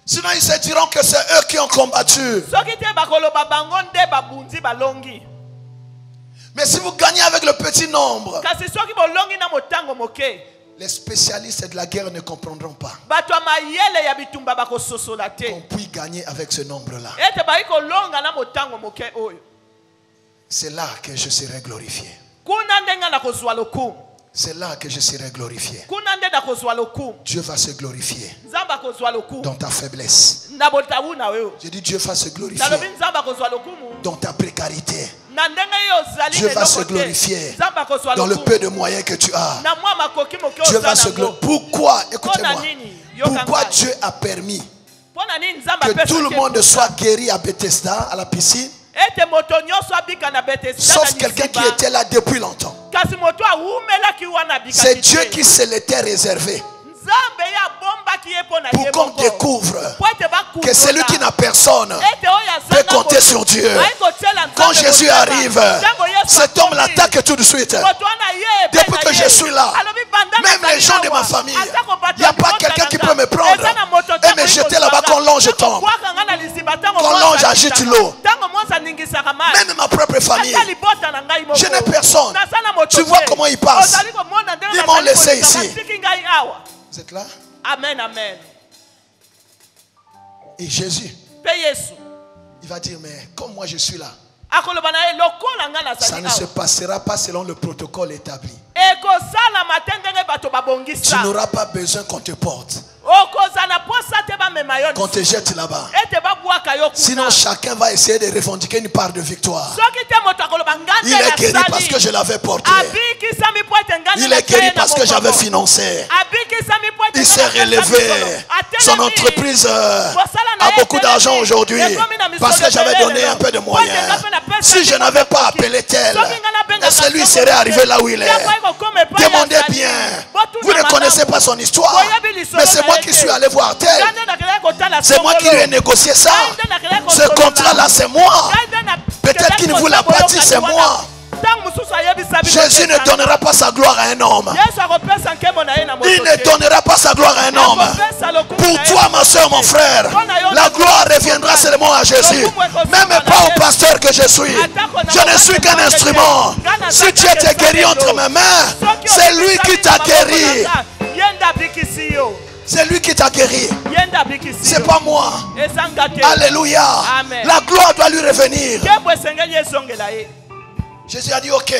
Sinon ils se diront que c'est eux qui ont combattu. Mais si vous gagnez avec le petit nombre, les spécialistes de la guerre ne comprendront pas qu'on puisse gagner avec ce nombre-là. C'est là que je serai glorifié. C'est là que je serai glorifié. Dieu va se glorifier dans ta faiblesse. Je dis Dieu va se glorifier dans ta précarité. Dieu va se glorifier dans le peu de moyens que tu as. Dieu va se glorifier. Pourquoi, écoutez-moi, pourquoi Dieu a permis que tout le monde soit guéri à Bethesda, à la piscine, sauf quelqu'un qui était là depuis longtemps? C'est Dieu qui se l'était réservé pour qu'on découvre que celui qui n'a personne peut compter sur Dieu. Quand Jésus arrive, cet homme l'attaque tout de suite. Depuis que je suis là, même les gens de ma famille, il n'y a pas quelqu'un qui peut me prendre et me jeter là-bas quand l'ange tombe, quand l'ange agite l'eau. Même ma propre famille, je n'ai personne. Tu vois comment il passe. Ils m'ont laissé ici. Vous êtes là? Amen, amen. Et Jésus, il va dire, mais comme moi je suis là, akoloba na ye lokola nga Ça nazali ne se awa passera pas selon le protocole établi. ekosalama te ndenge bato Tu babongisa n'auras pas besoin qu'on te porte, okozala posa te bamema yo qu'on te jette là-bas. ete babwaka yo kuna Sinon, chacun va essayer de revendiquer une part de victoire. soki te moto akoloba nga Il est guéri parce que je l'avais porté. abikisami po ete nga Il est guéri parce que j'avais financé. abikisami po ete Il s'est relevé. Son entreprise a beaucoup d'argent aujourd'hui parce que j'avais donné un peu de moyens. Si je n'avais pas appelé tel, est-ce que lui serait arrivé là où il est? Demandez bien. Vous ne connaissez pas son histoire. Mais c'est moi qui suis allé voir tel. C'est moi qui lui ai négocié ça. Ce contrat-là, c'est moi. Peut-être qu'il ne vous l'a pas dit, c'est moi. Jésus ne donnera pas sa gloire à un homme. Il ne donnera pas sa gloire à un homme. Pour toi, ma soeur, mon frère, la gloire reviendra seulement à Jésus. Même pas au pasteur que je suis. Je ne suis qu'un instrument. Si Dieu t'a guéri entre mes mains, c'est lui qui t'a guéri. C'est lui qui t'a guéri. C'est pas moi. Alléluia. La gloire doit lui revenir. Jésus a dit ok.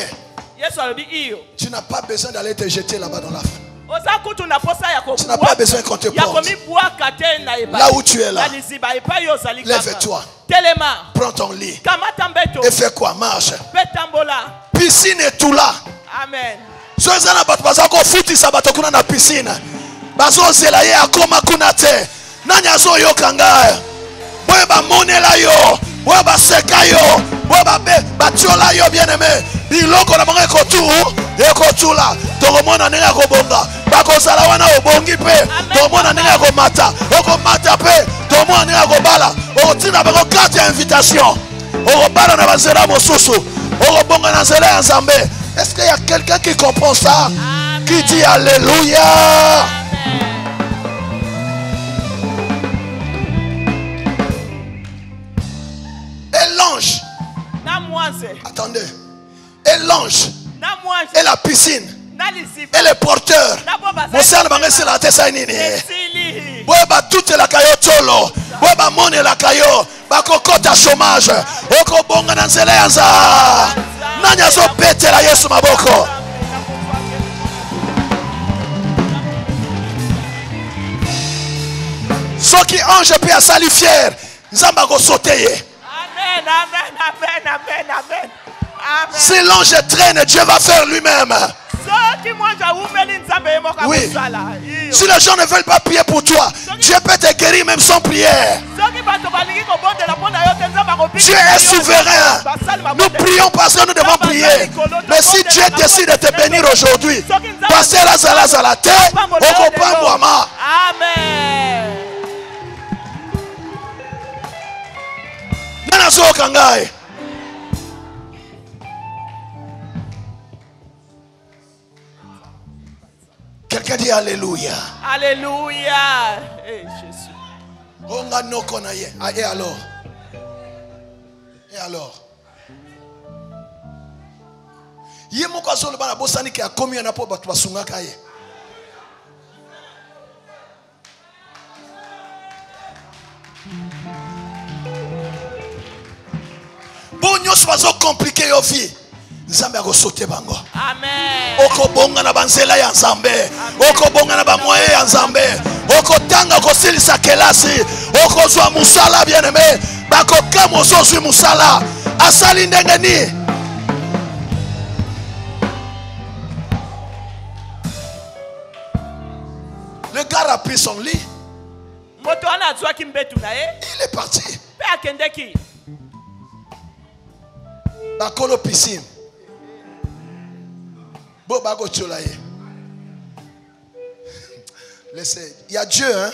Tu n'as pas besoin d'aller te jeter là-bas dans la faim. Tu n'as pas besoin qu'on te porte. Là où tu es là, lève-toi. Prends ton lit. Et fais quoi? Marche. Piscine est tout là. Amen. Piscine. Bazo zelaye akoma kunate. Nanya zo yo kangaya. Weba monela yo. Weba seka yo. Weba batiola yo bien aimé. Biloko na bango ekotula. Togomona nenga kobonga. Bakozala wana obongi pe. Togomona nenga komata. Okomata pe. Togomona nenga kobala. Otina bango carte invitation. Okobala na bazela mosusu. Okobonga na zela ya Nzambe. Est-ce qu'il y a quelqu'un qui comprend ça? Amen. Qui dit Alléluia? Et l'ange. Attendez. Et l'ange. Et la piscine. Et les porteurs. Moussa n'abangé la tessainini. Boeba toute la caillou tolo. Boeba mone la caillou. Bakokota chômage. Oko bonga na nzela yanza. Nanya zo pete la Yesu maboko. Soki ange peut asali fier. Nzamba go sauter. Amen, amen, amen, amen, amen. Amen. Si l'ange traîne, Dieu va faire lui-même. Oui. Si les gens ne veulent pas prier pour toi, Dieu peut te guérir même sans prière. Dieu est souverain. Nous prions parce que nous devons prier. Mais si Dieu décide de te bénir aujourd'hui, passer la zala terre, on comprend moi. Amen. Quelqu'un dit Alléluia. Alléluia. Hey, Jésus. Et alors? Et alors? Bonyo sois compliqué yo vie. Nzambe akosote bango. Amen. Okobonga na banzela ya Nzambe. Okobonga na bamoye ya Nzambe. Okotanga kosilisa kelasi. Okozwa musala bien aimé. Bakokamo ozozwi musala. Asali ndenge ni. Le gars a pris son lit. Il est parti. Bakolo piscine. Laissez. Il y a Dieu, hein?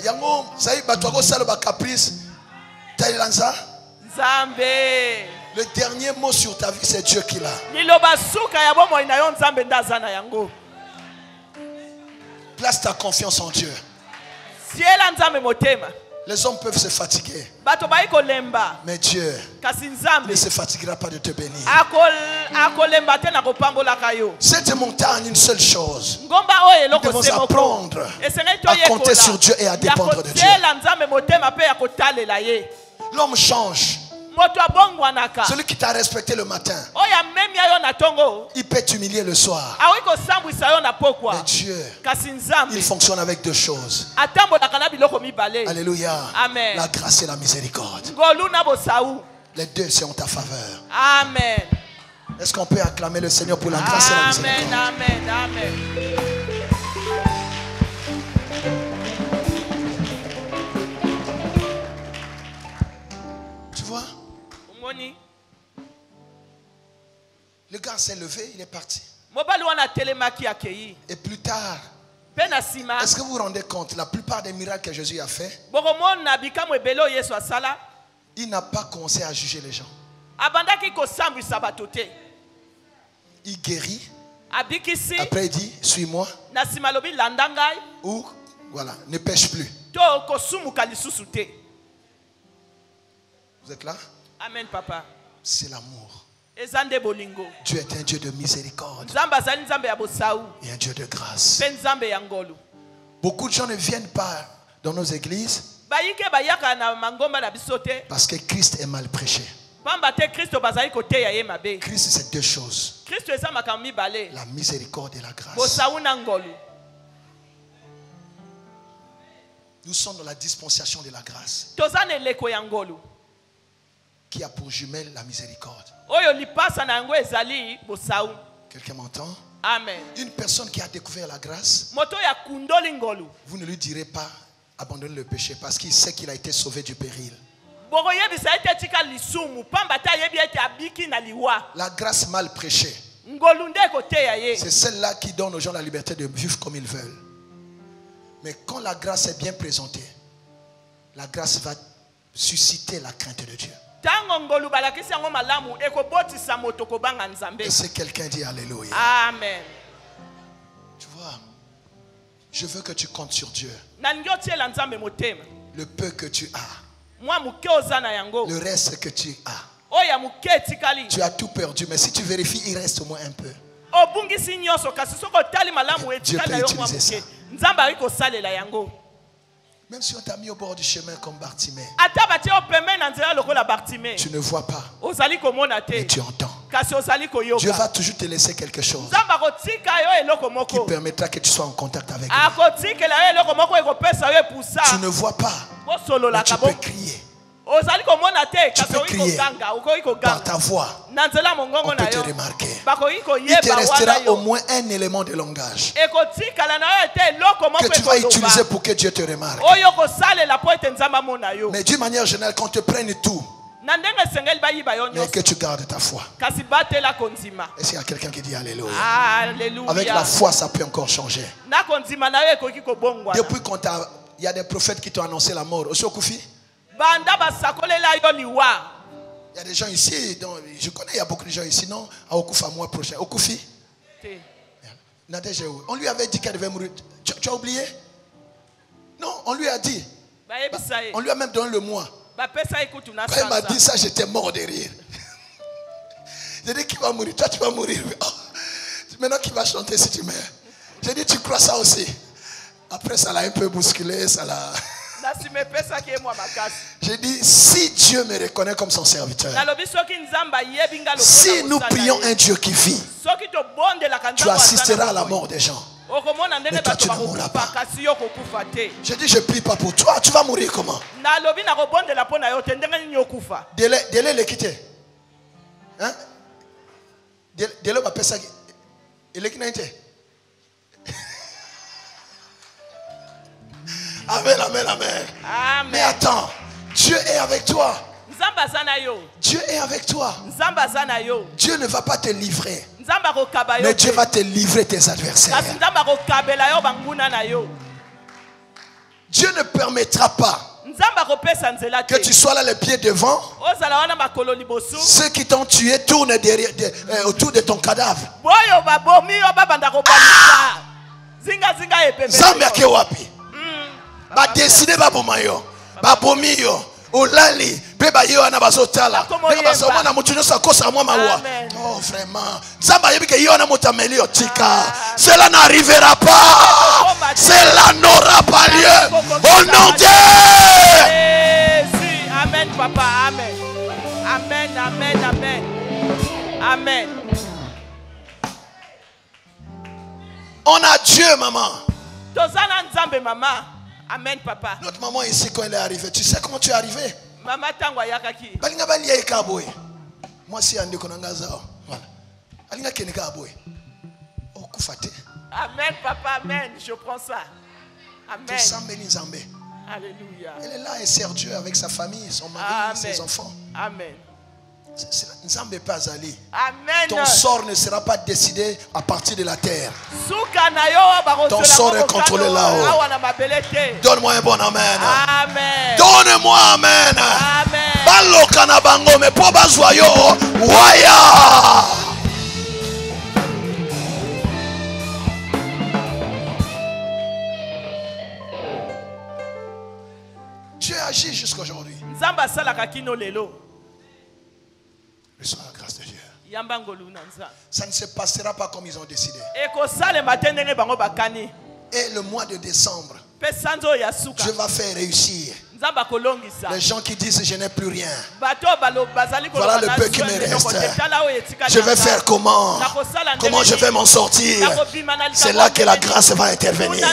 Yango, ça y est, batouago saloba caprice. Taïlanza. Le dernier mot sur ta vie, c'est Dieu qui l'a. Place ta confiance en Dieu. Les hommes peuvent se fatiguer. Mais Dieu ne se fatiguera pas de te bénir. Cette montagne, une seule chose. Nous devons apprendre à compter sur Dieu et à dépendre de Dieu. L'homme change. moto abongwanaka Celui qui t'a respecté le matin, oya memi yo na tongo il peut t'humilier le soir. awi kosambwisa yo na pokwa Mais Dieu, kasi nzambe il fonctionne avec deux choses. atambolaka na biloko mibale. Alléluia. Amen. La grâce et la miséricorde. ngolu na bosau. Les deux sont en ta faveur. Amen. Est-ce qu'on peut acclamer le Seigneur pour la grâce et la miséricorde? Amen, amen, amen. Tu vois? Omoni Le gars s'est levé, il est parti. mobali wana telemaki akei Et plus tard, pe na sima est-ce que vous vous rendez compte, la plupart des miracles que Jésus a fait, bokomona bikamwe ebele Yesu asala il n'a pas commencé à juger les gens. abandaki kosambwisa bato te. Il guérit. Abikisi Après, il dit, suis-moi. na sima lobi landa ngai Ou, voilà, ne pêche plus. to kosumuka lisusu te. Vous êtes là? Amen papa. C'est l'amour. Eza nde bolingo. Dieu est un Dieu de miséricorde Nzambe azali nzambe ya bosau et un Dieu de grâce. pe nzambe ya ngolu. Beaucoup de gens ne viennent pas dans nos églises Bayike bayaka na mangomba na biso te parce que Christ est mal prêché. pamba te Kristo bazali koteya ye mabe. Christ, c'est deux choses. Kristo eza makambo mibale La miséricorde et la grâce. bosau na ngolu. Nous sommes dans la dispensation de la grâce Toza na eleko ya ngolu qui a pour jumelle la miséricorde. oyo lipasa na yango ezali bosau. Quelqu'un m'entend? Amen. Une personne qui a découvert la grâce, Moto ya kundoli ngolu vous ne lui direz pas abandonne le péché parce qu'il sait qu'il a été sauvé du péril. bokoyebisa ete tika lisumu pamba te ayebi ete abiki na liwa. La grâce mal prêchée, Ngolu nde koteya ye. c'est celle-là qui donne aux gens la liberté de vivre comme ils veulent. Mais quand la grâce est bien présentée, la grâce va susciter la crainte de Dieu. Tango ngolu balakisi yango malamu ekobotisa moto kobanga nzambe. Et c'est quelqu'un dit Alléluia. Amen. Tu vois, je veux que tu comptes sur Dieu. Na ningi otiela nzambe motema. Le peu que tu as, Mwa muke oza na yango. le reste que tu as. Oya muke etikali. Tu as tout perdu, mais si tu vérifies, il reste au moins un peu. Obungisi nyonso kasi soko tali malamu Dieu etikali peut yo mwa utiliser muke. ça. Nzambe ari kosalela yango. Même si on t'a mis au bord du chemin comme Bartimée, Ata batie opeme na nzela lokola Bartimée. tu ne vois pas, Ozali komona mais te. tu entends. Kasi ozali koyoka. Dieu va toujours te laisser quelque chose Nzambe akotika yo eloko qui moko. permettra que tu sois en contact avec lui. Akotikela yo eloko moko ekopesa yo epusa. Tu ne vois pas, mais Bosololaka tu peux bo. crier Ozali komona te kasi peux oyi crier koganga, okoyi par koganga. ta voix. Na nzela On mongongo peut na te yo. remarquer. Bakoyi Il te koyeba wana restera au yo. moins un élément de langage Ekotikala na yo ete eloko moko que tu vas ekoloba. utiliser pour que Dieu te remarque. Oyo kosalela po ete nzambe amona yo. Mais d'une manière générale, qu'on te prenne tout, Na ndenge esengeli bayiba yo mais nyonso. que tu gardes ta foi. Kasi batela konzima. Est-ce qu'il y a quelqu'un qui dit Alléluia? Alléluia. Avec la foi, ça peut encore changer. Na konzima na yo ekoki kobongwana. Depuis qu'on t'a, il y a des prophètes qui t'ont annoncé la mort. Aussi au Koufi, Banda basakolela yo liwa. il y a des gens ici, donc, je connais, il y a beaucoup de gens ici, non? À Okufa, mois prochain. Au Koufi, Te. Nadège, on lui avait dit qu'elle devait mourir. Tu as oublié? Non, on lui a dit. Bayebisa ye. On lui a même donné le mois. Bapesa ekutu na Quand il m'a sansa. dit ça, j'étais mort de rire. J'ai dit qu'il va mourir. Toi, tu vas mourir. Oh, maintenant, qui va chanter si tu meurs? J'ai dit, tu crois ça aussi? Après, ça l'a un peu bousculé. Ça l'a... Nasime pesa ki emwa makasi. J'ai dit, si Dieu me reconnaît comme son serviteur, Nalobi soki nzamba yebinga lokola si nous mosala prions ye. un Dieu qui vit, Soki to bondela kanzamba. tu assisteras à la mort des gens. Okomona ndenge Mais toi, bato tu ne mourras bakokufa pas. kasi yo kokufa te. J'ai dit, je prie pas pour toi. Tu vas mourir comment? Nalobi na kobondela pona yo te ndenge nini okufa. Délai le quitter. Hein? Délai va passer. Il est qui n'a été? Amen, amen, amen. Mais Amen. attends, Dieu est avec toi. Nzamba azana yo. Dieu est avec toi. Nzamba azana yo. Dieu ne va pas te livrer, Nzamba kokaba yo. mais Dieu te. va te livrer tes adversaires. Kasi nzamba kokabela yo banguna na yo. Dieu ne permettra pas Nzamba kopesa nzela que te. tu sois là les pieds devant. Ozala wana makolo liboso. Ceux qui t'ont tué tournent derrière, autour de ton cadavre. Boyo babomi yo babanda kobalisa. Zinga zinga epembe. Zambi ake wapi? Ba décider ba boma yo. Ba bomi yo. Olali pe ba yo na bazotala. Pe ba so mona mutu nyosa kosa mwa mawa. Oh vraiment. Zamba yebi ke yo na mutameli yo tika. Cela n'arrivera pas. Cela n'aura pas lieu. Au nom de Jésus. Amen papa. Amen. Amen, amen. Amen. On a Dieu, maman. Tozana nzambe mama. Amen, papa. Notre maman ici, quand elle est arrivée, tu sais comment tu es arrivé? Mama tangwa yakaki. Balinga bali ya ikaboy. Moi si andi konanga zao. Voilà. Alinga kenika aboy. Oh kufate. Amen, papa, amen. Je prends ça. Amen. Tu sambe ni nzambe. Alléluia. Elle est là, elle sert Dieu avec sa famille, son mari, Amen. ses enfants. Amen. Nzambe pas Ali. Amen. Ton sort ne sera pas décidé à partir de la terre. Ton sort est contrôlé là-haut. Donne-moi un bon amen. Amen. Donne-moi amen. Amen. Baloka na bango me po bazwayo waya. Dieu agit jusqu'aujourd'hui. Nzamba salaka kino lelo. Reçois la grâce de Dieu. Ça ne se passera pas comme ils ont décidé. Et le mois de décembre, Dieu va faire réussir. Les gens qui disent je n'ai plus rien. Voilà le peu qui me reste. Je vais faire comment? Comment je vais m'en sortir? C'est là que la grâce va intervenir.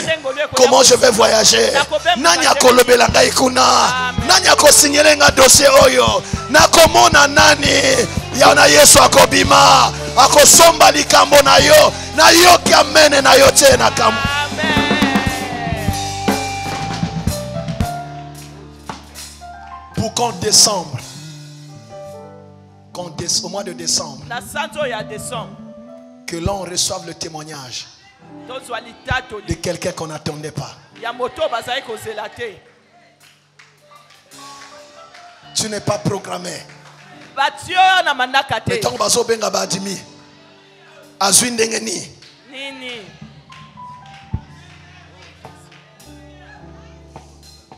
Comment je vais voyager? Nanya kolobela ngai kuna. Nanya kosinyelenga dossier oyo. Nakomona nani? Yana Yesu akobima. Akosomba likambo na yo. Na yo kiamene na yo tena kambo. Pour qu'en décembre, au mois de décembre, que l'on reçoive le témoignage de quelqu'un qu'on n'attendait pas. Tu n'es pas programmé.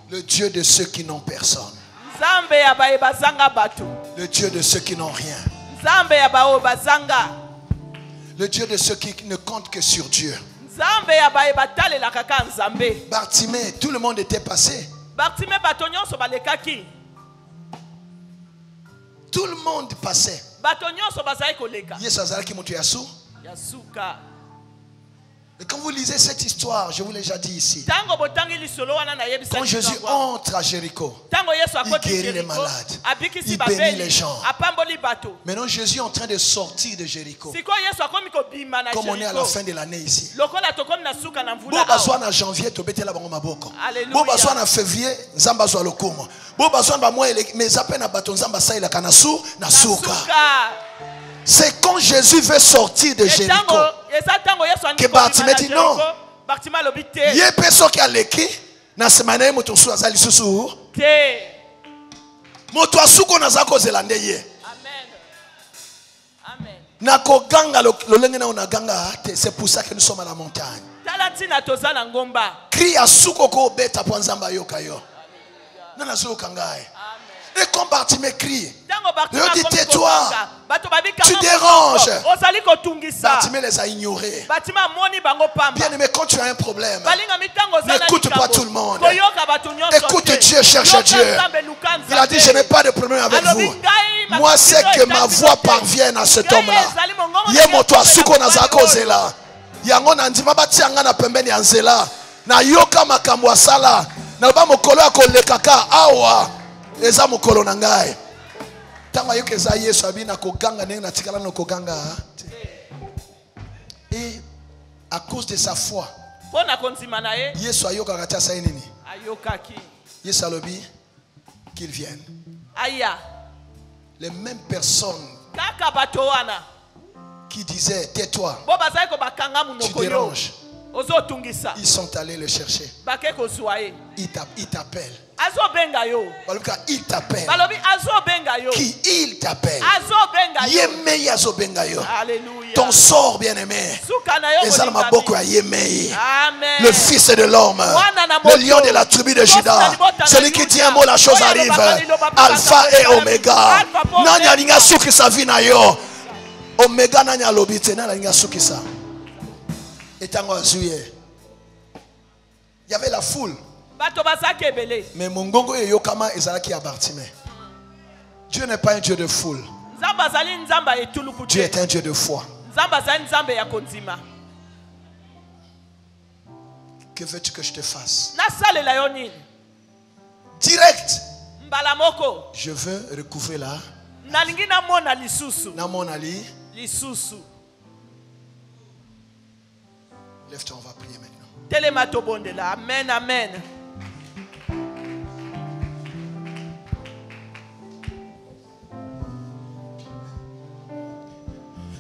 Le Dieu de ceux qui n'ont personne. Le Dieu de ceux qui n'ont rien. Le Dieu de ceux qui ne comptent que sur Dieu. Bartimée, tout le monde était passé. Tout le monde passait. Et quand vous lisez cette histoire, je vous l'ai déjà dit ici. Quand Jésus entre à Jéricho, il guérit les malades, il bénit les gens. Maintenant Jésus est en train de sortir de Jéricho. Comme on est à la fin de l'année ici. En janvier, en février, c'est quand Jésus veut sortir de Jéricho que Bartimée dit non. Il y a personne qui a l'écrit. Na semana moto su azali susu. Moto asuko na zako zelande ye. Amen. Amen. Na ko ganga lolenge na onaganga c'est pour ça que nous sommes à la montagne. Talatina tozala ngomba. Crie asuko ko beta po nzamba yoka yo. Na nazo kangae. Et quand Bartimée crie, il dit tais-toi, tu déranges. Bartimée les a ignorés. Bien aimé, quand tu as un problème, n'écoute pas tout le monde. Écoute Dieu, cherche Dieu. Il a dit je n'ai pas de problème avec vous. Moi c'est que ma voix parvienne à cet homme-là. Yemoto asuko na zako zela. Yango na ndima batianga na pembeni ya nzela. Na yoka makambo asala. Na ba mokolo akolekaka awa. Eza mokolo na ngai. Tanga yoke za Yesu abina koganga nenge na tikala no koganga. Et à cause de sa foi, Yesu ayoka katia sa nini? Yesu alobi qu'il vienne. Aya. Les mêmes personnes qui disaient tais-toi, tu déranges. Ils sont allés le chercher. Il t'appelle. Il t'appelle. Qui il t'appelle. Ton sort bien aimé. Le fils de l'homme. Le lion de la tribu de Juda. Celui qui dit un mot, la chose arrive. Alpha et Omega. Nanya linga suki sa vina yo. Omega nanya lobite na linga suki sa. Et tango azuye. Il y avait la foule. Mais mon gongo et yokama ezalaki à Bartimée. Dieu n'est pas un Dieu de foule. Dieu est un Dieu de foi. Que veux-tu que je te fasse? Direct. Je veux recouvrir là. Lève-toi, on va prier maintenant. Amen, amen.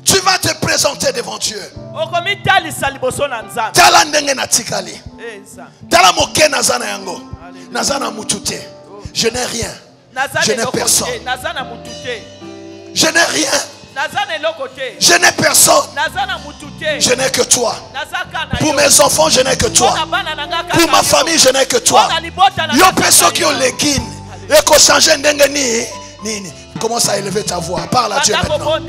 Tu vas te présenter devant Dieu. Tala ndenge natikali. Tala moke nazana yango. Nazana mutute. Je n'ai rien. Je n'ai personne. Je n'ai rien. Je n'ai personne. Je n'ai que toi. Pour mes enfants, je n'ai que toi. Pour ma famille, je n'ai que toi. Yo personne qui ont les guines. Et qu'on change ndenge ni. Commence à élever ta voix. Parle à Dieu maintenant.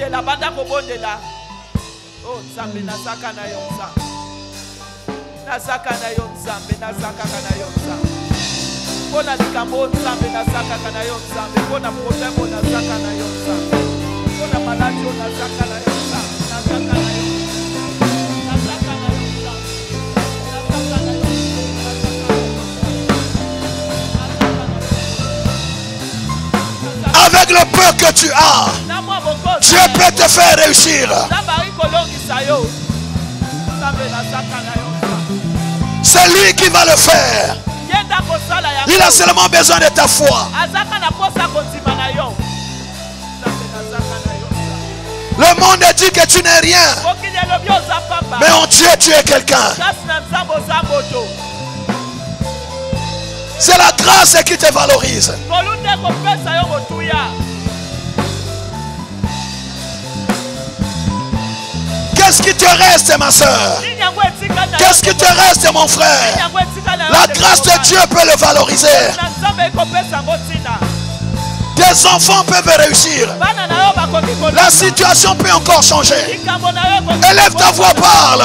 Oh, Nzambe nazaka na yo Nzambe. Nazaka na yo Nzambe, nazaka na yo Nzambe. Pona likambo Nzambe nazaka na yo Nzambe. Pona problème nazaka na yo Nzambe. Pona maladie nazaka na yo Nzambe. Nazaka na yo. Nazaka na yo Nzambe. Nazaka na yo. Avec le peu que tu as, Dieu peut te faire réussir. C'est lui qui va le faire. Il a seulement besoin de ta foi. Le monde dit que tu n'es rien. Mais en Dieu, tu es quelqu'un. C'est la grâce qui te valorise. Qu'est-ce qui te reste, ma soeur? Qu'est-ce qui te reste, mon frère? La grâce de Dieu peut le valoriser. Tes enfants peuvent réussir. La situation peut encore changer. Élève ta voix, parle.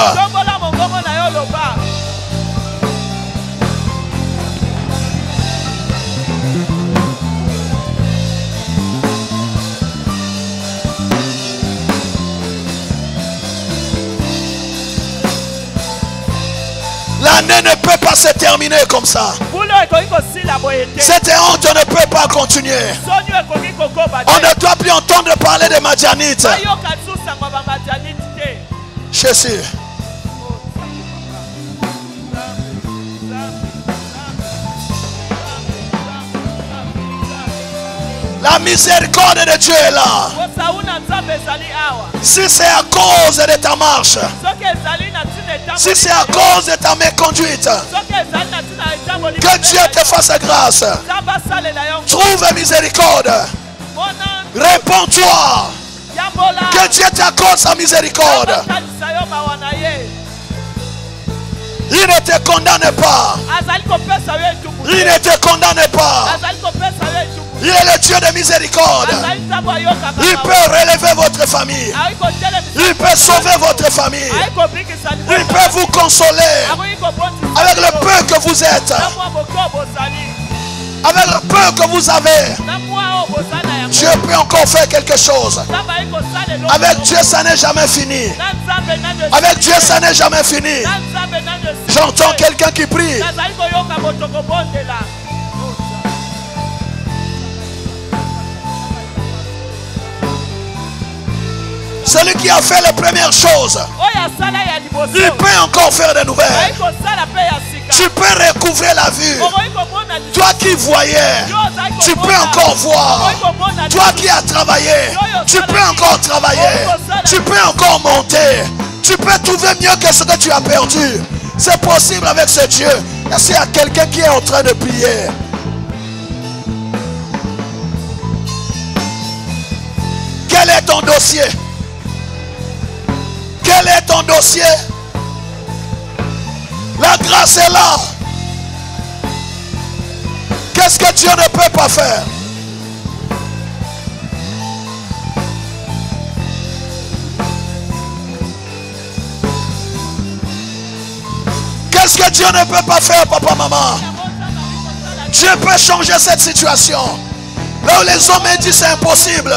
L'année ne peut pas se terminer comme ça. Cette honte ne peut pas continuer. On ne doit plus entendre parler des Madianites. Jésus. La miséricorde de Dieu est là. Si c'est à cause de ta marche, si c'est à cause de ta méconduite, que Dieu te fasse grâce. Trouve miséricorde. Réponds-toi. Que Dieu t'accorde sa miséricorde. Il ne te condamne pas. Il ne te condamne pas. Il est le Dieu de miséricorde. Il peut relever votre famille. Il peut sauver votre famille. Il peut vous consoler. Avec le peu que vous êtes. Avec le peu que vous avez. Dieu peut encore faire quelque chose. Avec Dieu, ça n'est jamais fini. Avec Dieu, ça n'est jamais fini. J'entends quelqu'un qui prie. Celui qui a fait les premières choses, il peut encore faire de nouvelles. Tu peux recouvrir la vue. Toi qui voyais, tu peux encore voir. Toi qui as travaillé, tu peux encore travailler. Tu peux encore monter. Tu peux trouver mieux que ce que tu as perdu. C'est possible avec ce Dieu. Est-ce qu'il y a quelqu'un qui est en train de prier? Quel est ton dossier? Quel est ton dossier? La grâce est là. Qu'est-ce que Dieu ne peut pas faire? Qu'est-ce que Dieu ne peut pas faire, papa, maman? Dieu peut changer cette situation. Là où les hommes disent c'est impossible,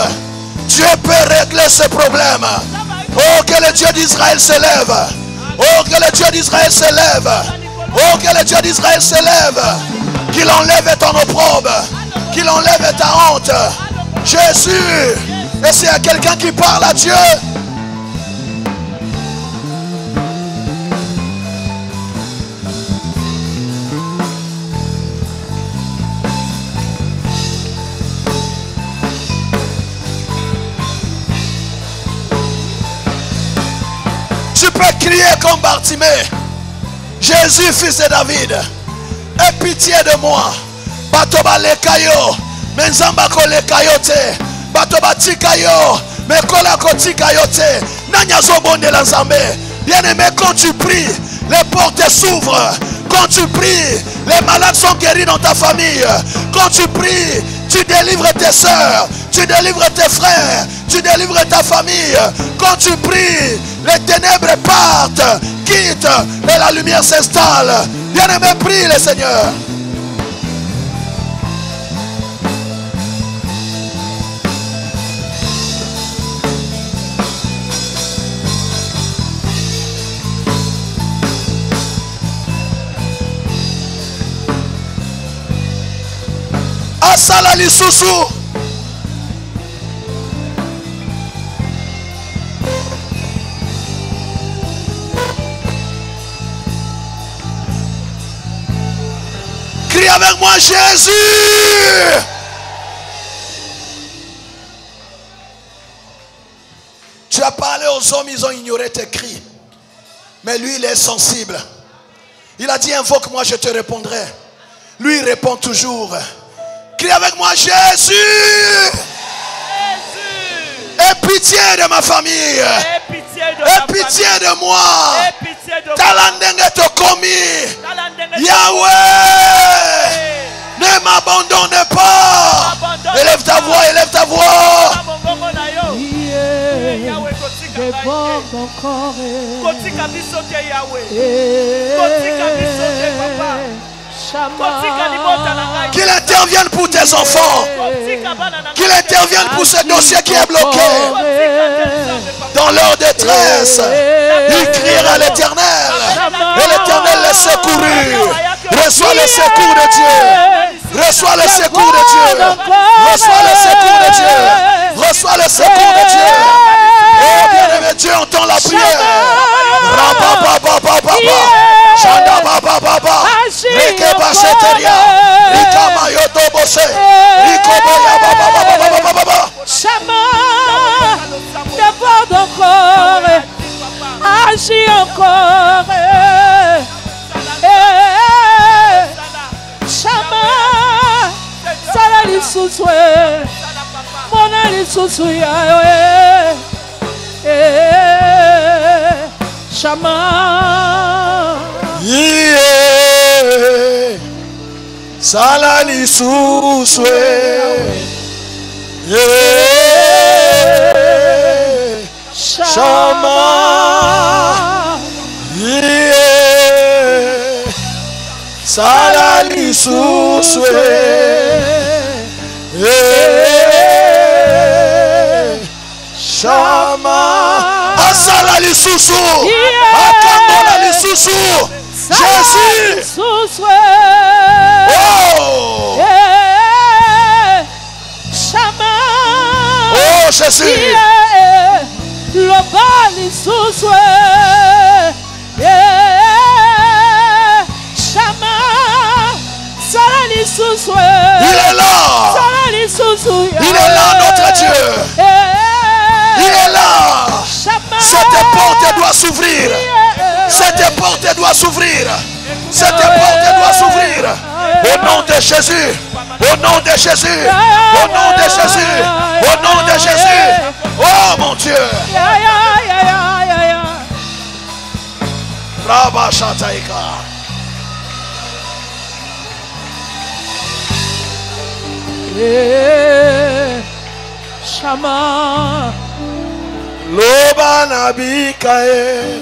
Dieu peut régler ce problème. Oh, que le Dieu d'Israël se lève. Oh, que le Dieu d'Israël se lève. Oh, que le Dieu d'Israël se lève. Qu'il enlève ton opprobre. Qu'il enlève ta honte. Jésus. Et s'il y a quelqu'un qui parle à Dieu, tu peux crier comme Bartimée. Jésus, fils de David, aie pitié de moi. Batoba le kayo, menzamba ko le kayote. Batoba tikayo, me kola ko tikayote. Nanya zobonde la nzambe. Bien-aimé, quand tu pries, les portes s'ouvrent. Quand tu pries, les malades sont guéris dans ta famille. Quand tu pries, tu délivres tes soeurs, tu délivres tes frères, tu délivres ta famille. Quand tu pries, les ténèbres partent, quittent et la lumière s'installe. Bien-aimé, prie le Seigneur. Asala lisusu. Crie avec moi, Jésus. Tu as parlé aux hommes, ils ont ignoré tes cris. Mais lui, il est sensible. Il a dit, invoque-moi, je te répondrai. Lui, il répond toujours. Crie avec moi, Jésus. Aie pitié de ma famille. Aie pitié de moi. Talandenge tokomi. Yahweh, ne m'abandonne pas. Élève ta voix, élève ta voix. Qu'il intervienne pour tes enfants. Qu'il intervienne pour ce dossier qui est bloqué. Dans leur détresse, il criera à l'Éternel. Et l'Éternel les secourut. Reçois le secours de Dieu. Reçois le secours de Dieu. Reçois le secours de Dieu. Reçois le secours de Dieu. Oh bien-aimé, Dieu entend la prière. Chanda baba baba, Rike baseteria, Rika mayoto bose, Riko boya baba baba baba. Chama, déborde encore, agis encore. Chama, salali suswe, monali susuya. Chama. Yeah, salali suswe, yeah, Shama, yeah, salali suswe, yeah, Shama, asalali susu, akangola susu. Jésus. Oh. Oh Jésus. Il est là. Il est là, notre Dieu. Il est là. Cette porte doit s'ouvrir. Cette porte doit s'ouvrir. Cette porte doit s'ouvrir. Au nom de Jésus. Au nom de Jésus. Au nom de Jésus. Au nom de Jésus. Oh mon Dieu. Rabba Shataika. Shama. Loba Nabikae.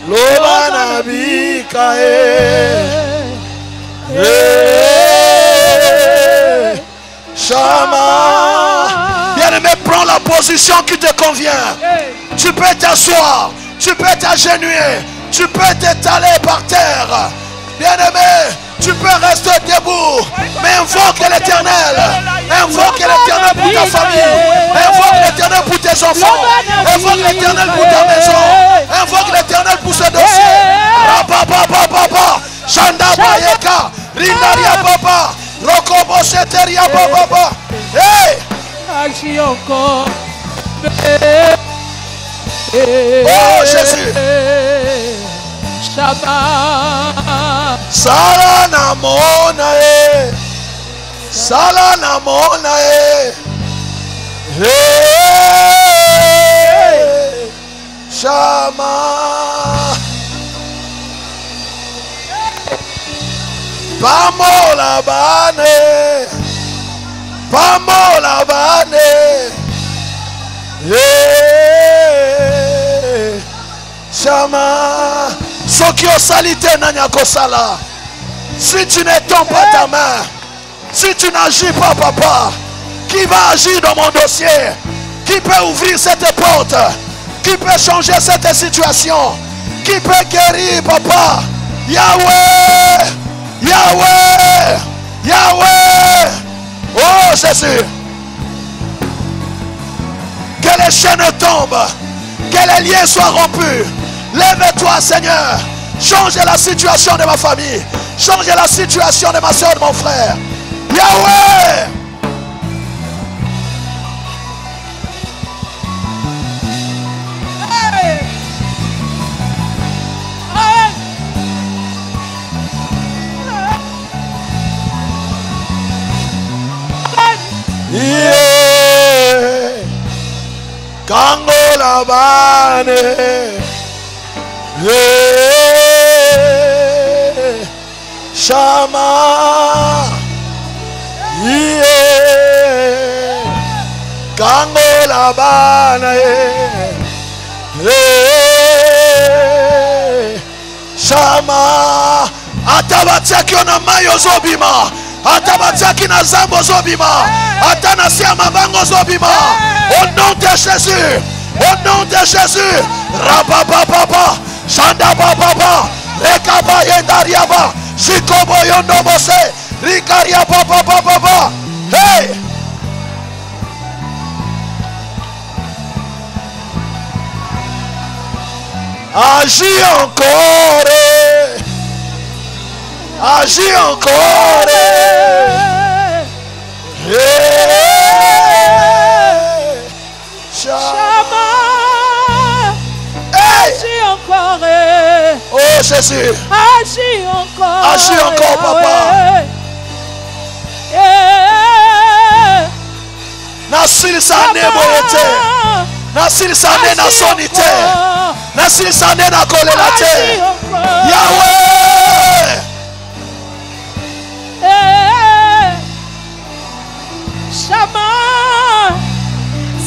Loba Nabikae. Shama. Bien-aimé, prends la position qui te convient. Tu peux t'asseoir, tu peux t'agenouiller, tu peux t'étaler par terre. Bien-aimé, tu peux rester debout, mais invoque l'Éternel. Invoque l'Éternel pour ta famille. Invoque l'Éternel pour tes enfants. Invoque l'Éternel pour ta maison. Invoque l'Éternel pour ce dossier. Rabababababa, Chanda Bayeka, Rindaria Baba, Rokobo Seteria Baba. Hey! Agis encore. Oh Jésus. Shabbat. Salana mona e. Salana mona e. Hey. Shama. Pamola bane. Pamola bane. Hey. Shama. Soki osalite nanya kosala. Si tu n'étends pas ta main, si tu n'agis pas, papa, qui va agir dans mon dossier? Qui peut ouvrir cette porte? Qui peut changer cette situation? Qui peut guérir, papa? Yahweh! Yahweh! Yahweh! Oh Jésus! Que les chaînes tombent, que les liens soient rompus. Lève-toi, Seigneur. Change la situation de ma famille. Change la situation de ma soeur, de mon frère. Yahweh! Yeah. Kangola bane. Yeah. Shama. Yeah. Kangola bane. Yeah. Shama. Atabatsaki na mayo zobima. Atabatsaki na zambo zobima. Atana siama bango zobima. Au nom de Jésus. Au nom de Jésus. Rabababa. Shanda baba. Rekaba yendariaba. Shikobo yondo bose. Rikaria baba. Hey. Agis encore. Agis encore. Hey. Shama. Hey. Agis encore. Oh Jésus. Agis encore. Agis encore, papa. Nasil sane boyete. Nasil sane na sonite. Nasil sane na kolelate. Yahweh. Shama.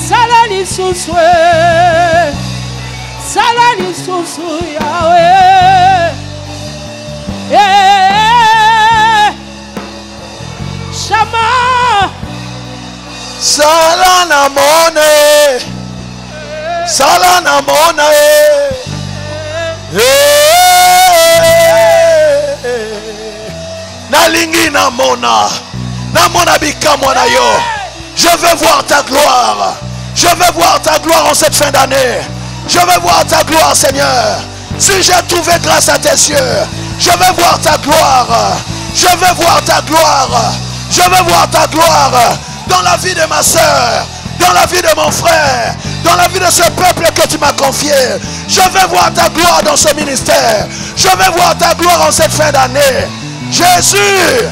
Salali suswe. Salali susu Yahweh. Shama. Salana mone. Salana mone. Nalingi na mona. Na mona bikamo na yo. Je veux voir ta gloire. Je veux voir ta gloire en cette fin d'année. Je veux voir ta gloire, Seigneur. Si j'ai trouvé grâce à tes yeux, je veux voir ta gloire. Je veux voir ta gloire. Je veux voir ta gloire dans la vie de ma soeur, dans la vie de mon frère, dans la vie de ce peuple que tu m'as confié. Je veux voir ta gloire dans ce ministère. Je veux voir ta gloire en cette fin d'année. Jésus.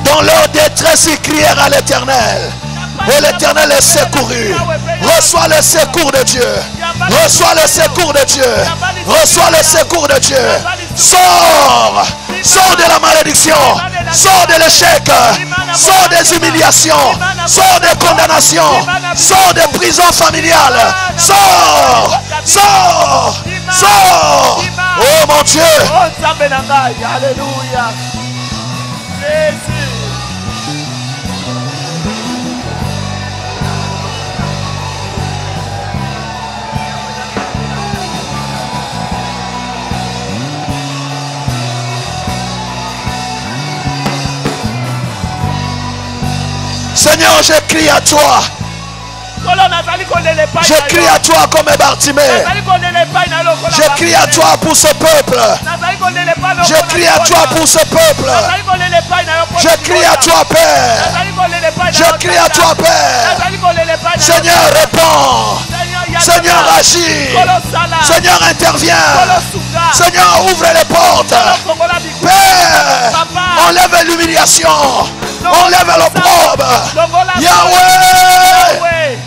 Dans leur détresse, ils crièrent à l'Éternel. Et l'Éternel est secouru. Reçois le secours de Dieu. Reçois le secours de Dieu. Reçois le secours de Dieu. Sors. Sors de la malédiction. Sors de l'échec. Sors des humiliations. Sors des condamnations. Sors des prisons familiales. Sors. Sors. Sors. Oh mon Dieu. Alléluia. Jésus. Seigneur, je crie à toi. Je crie à toi comme Bartimée. Je crie à toi pour ce peuple. Je crie à toi pour ce peuple. Je crie à toi, Père. Je crie à toi, Père. Seigneur, réponds. Seigneur, agis. Seigneur, interviens. Seigneur, ouvre les portes. Père, enlève l'humiliation. Enlève l'opprobre. Yahweh.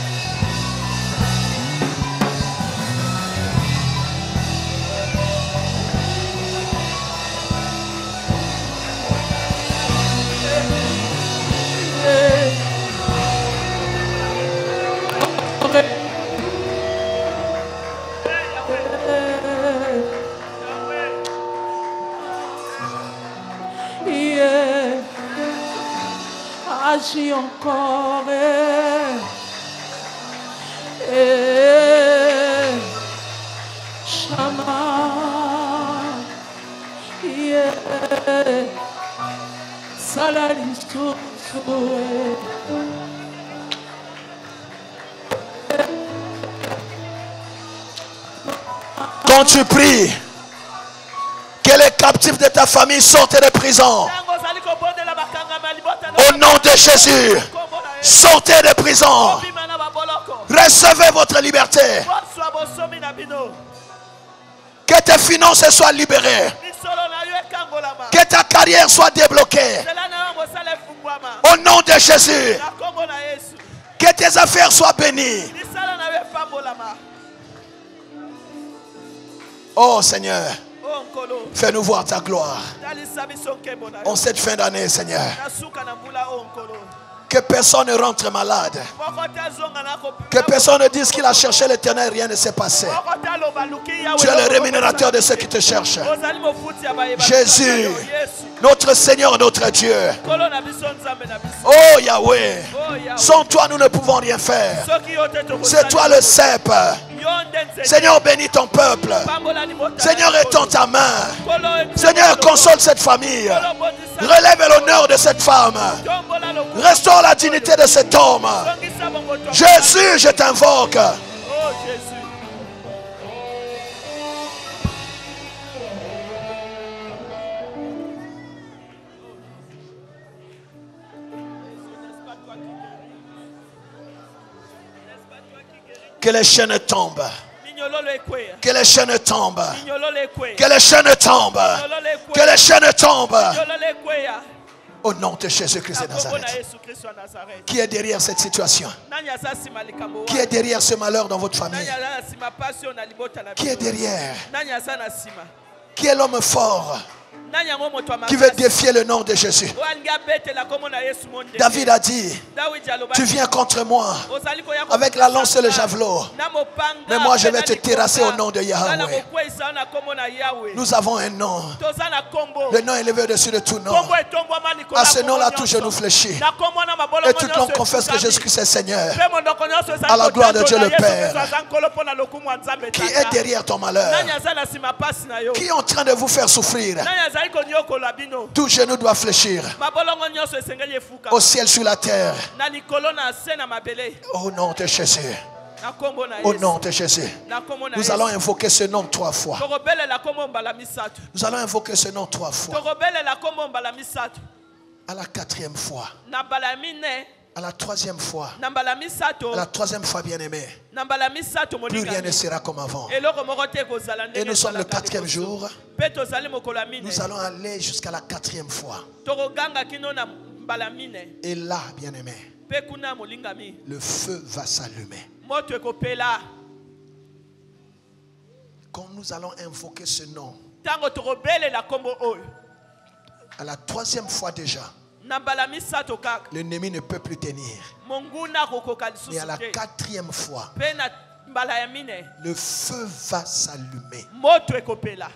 Agis encore. Shama. Salaristo. Quand tu pries, que les captifs de ta famille sortent de prison. Au nom de Jésus, sortez de prison. Recevez votre liberté. Que tes finances soient libérées. Que ta carrière soit débloquée. Au nom de Jésus. Que tes affaires soient bénies. Oh Seigneur, fais-nous voir ta gloire en cette fin d'année, Seigneur. Que personne ne rentre malade. Que personne ne dise qu'il a cherché l'Éternel, rien ne s'est passé. Tu es le rémunérateur de ceux qui te cherchent. Jésus, notre Seigneur, notre Dieu. Oh Yahweh, sans toi nous ne pouvons rien faire. C'est toi le cep. Seigneur, bénis ton peuple. Seigneur, étends ta main. Seigneur, console cette famille. Relève l'honneur de cette femme. Restaure la dignité de cet homme. Jésus, je t'invoque. Que les chaînes tombent. Que les chaînes tombent. Que les chaînes tombent. Que les chaînes tombent. Au nom de Jésus-Christ de Nazareth. Qui est derrière cette situation? Qui est derrière ce malheur dans votre famille? Qui est derrière? Qui est l'homme fort qui veut défier le nom de Jésus? David a dit, tu viens contre moi avec la lance et le javelot, mais moi je vais te terrasser au nom de Yahweh. Nous avons un nom, le nom élevé au-dessus de tout nom. À ce nom-là, tout genou fléchit et toute langue confesse que Jésus-Christ est Seigneur, à la gloire de Dieu le Père. Qui est derrière ton malheur? Qui est en train de vous faire souffrir? Tout genou doit fléchir au ciel, sur la terre. Au nom de Jésus. Au nom de Jésus. Nous allons invoquer ce nom 3 fois. Nous allons invoquer ce nom 3 fois. À la 4e fois. À la 3e fois. À la 3e fois, bien-aimé. Plus rien ne sera comme avant. Et nous sommes le 4e jour. Nous allons aller jusqu'à la 4e fois. Et là, bien-aimé, le feu va s'allumer. Quand nous allons invoquer ce nom, À la 3e fois déjà, na mbala misato kaka l'ennemi ne peut plus tenir. monguna akokoka lisusu Mais à la te 4e fois, mpe na mbala ya mine le feu va s'allumer. moto ekopela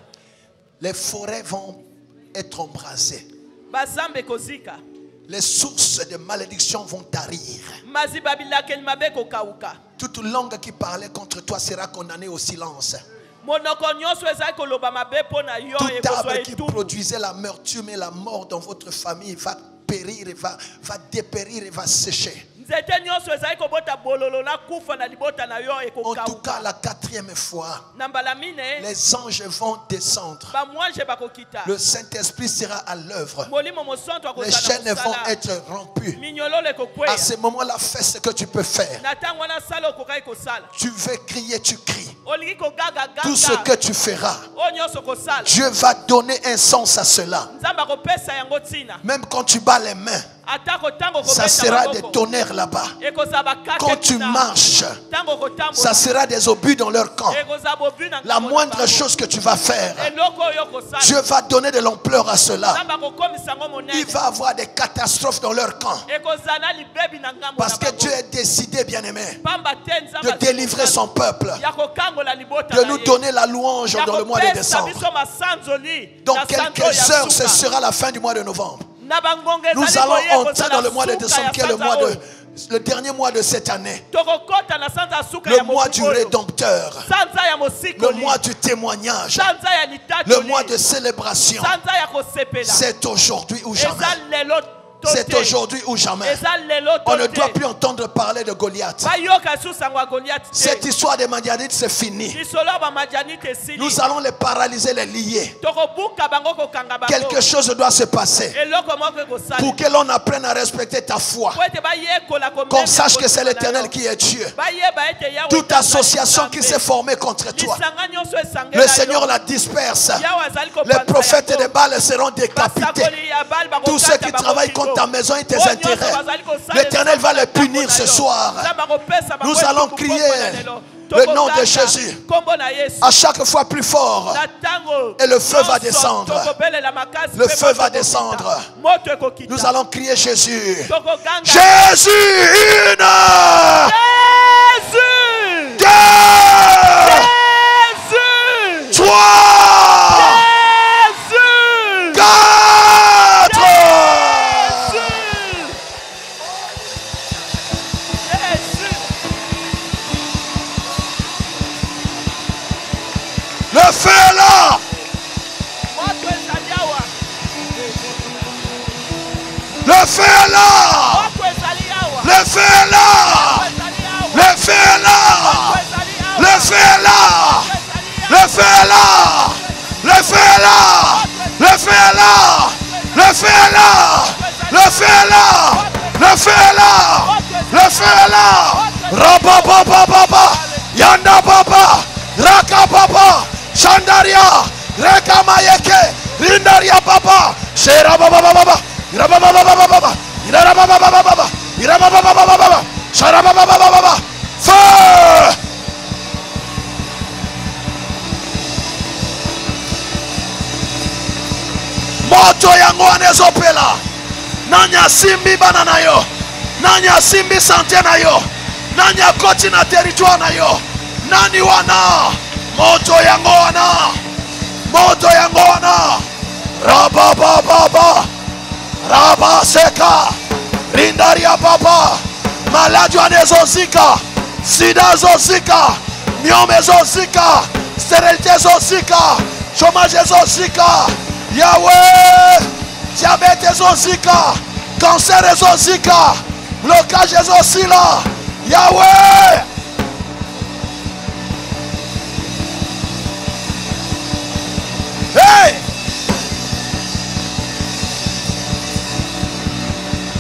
Les forêts vont être embrasées. bazambe ekozika Les sources de malédiction vont tarir. maziba bilakeli mabe ekokauka Toute langue qui parlait contre toi sera condamnée au silence. monoko nyonso ezali koloba mabe mpo na yo Tout ekozwa arbre qui etumbu produisait l'amertume et la mort dans votre famille va périr et va dépérir et va sécher. nzete nyonso ezali kobota bololo na kufa na libota na yo En tout cas, ekokauka la 4e fois, na mbala mine les anges vont descendre. bamwanje bakokita Le Saint-Esprit sera à l'œuvre. molimo mosantu Les akozala chaînes na vont mosala être rompues. minyololo À ekokweya ce moment-là, fais ce que tu peux faire. na ntango wana sala okokaki kosala Tu veux crier, tu cries. olingi kogaga Tout ce ganga que tu feras, oyo nyonso kosala Dieu va donner un sens à cela. nzambe akopesa yango ntina Même quand tu bats les mains, atako ntango ça kobeta sera des maboko tonnerres là-bas. ekozala bakake Quand tu kuna. marches, ntango kotambola ça sera des obus dans leur camp. ekozala bobu na La ngambo na moindre bango. chose que tu vas faire, eloko oyo kosala Dieu va donner de l'ampleur à cela. nzambe akokomisa yango Il monene va avoir des catastrophes dans leur camp. ekozala na libebi na ngambo Parce na que bango. Dieu est décidé, bien-aimé, pamba te nzambe de délivrer son peuple, ya kokangola libota de na nous ye. donner la louange Ya dans le mois de kopesa décembre. biso masanzoli Dans na quelques sanzo ya heures, ce suka. sera la fin du mois de novembre. Na bangonga Nous ezali allons koye entrer kozala dans le mois de suka décembre, ya qui est sanza le dernier mois de cette année. tokokota na sanza ya suka Le ya mois mokili du oyo. Rédempteur. sanza ya Le mosikoli mois du témoignage. sanza ya Le litatoli mois de célébration. sanza ya kosepela C'est aujourd'hui ou jamais. eza lelo to C'est te. aujourd'hui ou jamais. eza lelo On to ne te. doit plus entendre parler de Goliath. bayoka lisusu yango ya goliath te. Cette histoire des Madianites, c'est fini. lisolo ya bamadianite esili Nous allons les paralyser, les lier. tokobuka bango kokanga bango Quelque chose doit se passer eloko moko ekosala pour que l'on apprenne à respecter ta foi. po ete bayekola Qu'on sache que c'est l'Éternel qui est Dieu. bayeba ete yawe Toute association qui s'est formée contre toi, lisanga nyonso esangela le yo. Seigneur la disperse. Yawe azali Les kopanza prophètes yango. de Baal seront décapités. Basakoli ya Baal bakokata Tous ceux qui bango travaillent kingo. contre ta maison et tes Oyo nyonso intérêts, bazali kosala l'Éternel va les esanga na punir ntango ce na yo. soir. Nzambe akopesa bango Nous allons etuku crier pokwa na lelo. le nom de Tokoganga Jésus. kombo na Yesu. À chaque fois plus fort. Na ntango Et le feu va nyonso descendre. tokobelela makasi Le mpe feu moto va ekokita. descendre. Moto ekokita. Nous allons crier Jésus. Tokoganga Jésus, une, Jésus. deux, Jésus. trois, Jésus. quatre. Le feu est là. Le feu est là. Le feu est là. Le feu est là. Le feu est là. Le feu est là. Le feu est là. Le feu est là. Le feu est là. Le feu est là. Le feu est là. Le feu est là. Rababa baba. Yanda baba. Raka baba. Shandaria. Reka mayeke. Rindaria baba. Shera baba baba. Irababa baba baba. Irababa baba baba. Irababa baba baba. Sharaba baba baba. Feu. Moto yango anezopela. Nani asimbi bana na yo. Nani asimbi sante na yo. Nani akoti na territoire na yo. Nani wana. Moto yango wana. Moto yango wana. Raba baba baba. Raba seka. Rindaria baba. Maladi anezozika. Sida zozika. Myome zozika. Stérilité zozika. Chômage zozika. Yahweh, diabète ezozika, cancer ezozika, blocage ezosila. Yahweh, hey,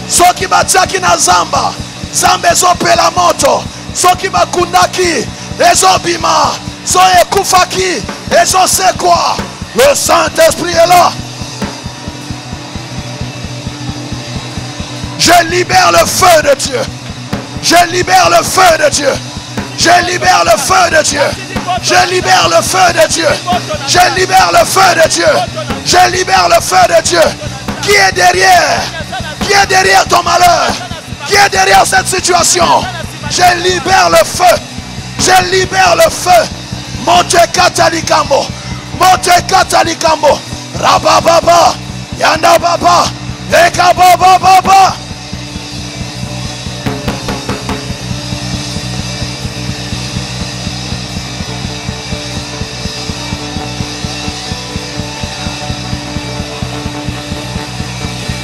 soki batiaki na zamba, zamba ezopela moto, soki bakundaki ezobima, so ekufaki ezosekwa. Le Saint-Esprit est là. Je libère le feu de Dieu. Je libère le feu de Dieu. Je libère le feu de Dieu. Je libère le feu de Dieu. Je libère le feu de Dieu. Je libère le feu de Dieu. Qui est derrière? Qui est derrière ton malheur? Qui est derrière cette situation? Je libère le feu. Je libère le feu. Monte Katalikambo. Monte Katalikambo. Rabababa. Yanda Baba. Ekababa Baba.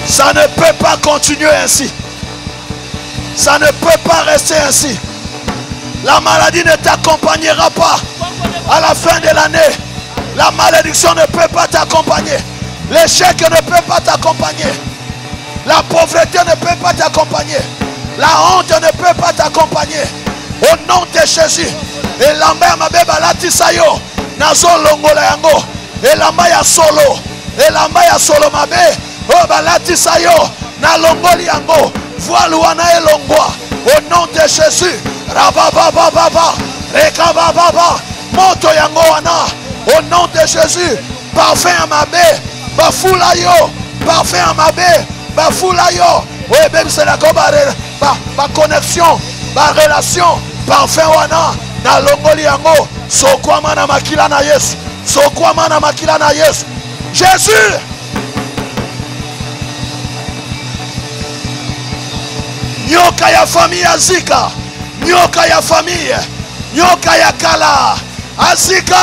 Ça ne peut pas continuer ainsi. Ça ne peut pas rester ainsi. La maladie ne t'accompagnera pas à la fin de l'année. La malédiction ne peut pas t'accompagner. L'échec ne peut pas t'accompagner. La pauvreté ne peut pas t'accompagner. La honte ne peut pas t'accompagner. Au nom de Jésus. Et l'amba mabeba latisayo. Nazo longola yango. Et l'amba ya solo. Et l'amba ya solo mabe. Oh balatisayo. Na longoli yango. Voilouana et longwa. Au nom de Jésus. Rababababa. Rekabababa. Moto yango wana. Au nom de Jésus. Parfum à ma baie. Bafoula yo. Parfum à ma baie. Bafoula yo. Oui, même c'est la connexion. Ma relation. Parfum wana. Na longoli yango. Sokwama na makila na Yesu. Sokwama na makila na Yesu. Jésus. Nyoka ya famille Azika. Nyoka ya famille. Nyoka ya Kala. Azika.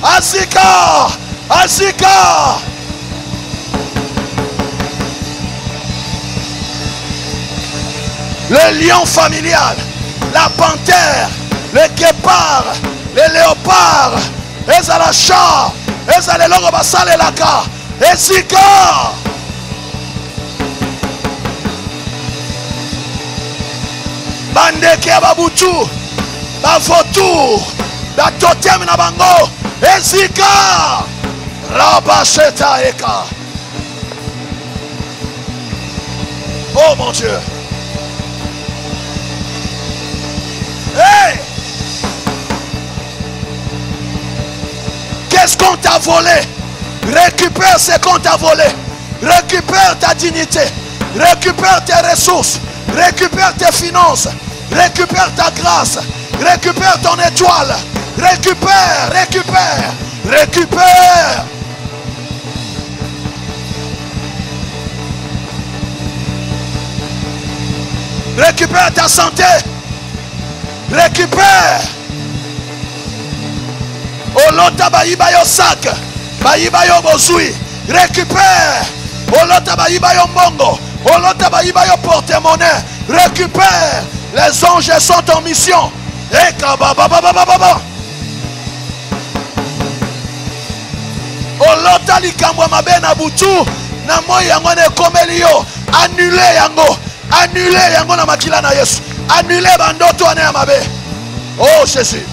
Azika. Azika. Le lion familial. La panthère. Le guépard. Le léopard. Ezala chat. Ezala longo basale laka. Ezika. Bandeke ya babutu. Bavotour. Batotem na bango. Ezika. Rabasheta eka. Oh mon Dieu. Hey! Qu'est-ce qu'on t'a volé? Récupère ce qu'on t'a volé. Récupère ta dignité. Récupère tes ressources. Récupère tes finances. Récupère ta grâce. Récupère ton étoile. Récupère, récupère, récupère. Récupère ta santé. Récupère. Olota bayiba yo sac. Bayiba yo bozui. Récupère. Olota bayiba yo mbongo. Olota bayiba yo porte-monnaie. Récupère. Les anges sont en mission. Ekabababababa. Olota likamwa mabe na butu. Na moyi yango ne komeli yo. Annulé yango. Annulé yango na makila na Yesu. Annulé bandoto ane ya mabe. Oh Jésus.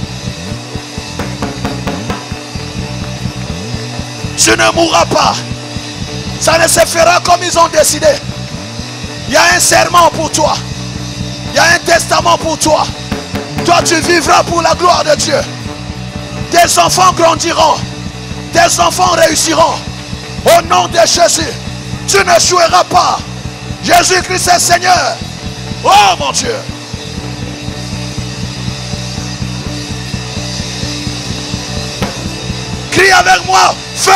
Tu ne mourras pas. Ça ne se fera comme ils ont décidé. Il y a un serment pour toi. Il y a un testament pour toi. Toi tu vivras pour la gloire de Dieu. Tes enfants grandiront. Tes enfants réussiront. Au nom de Jésus. Tu ne joueras pas. Jésus-Christ est Seigneur. Oh mon Dieu. Crie avec moi. Feu!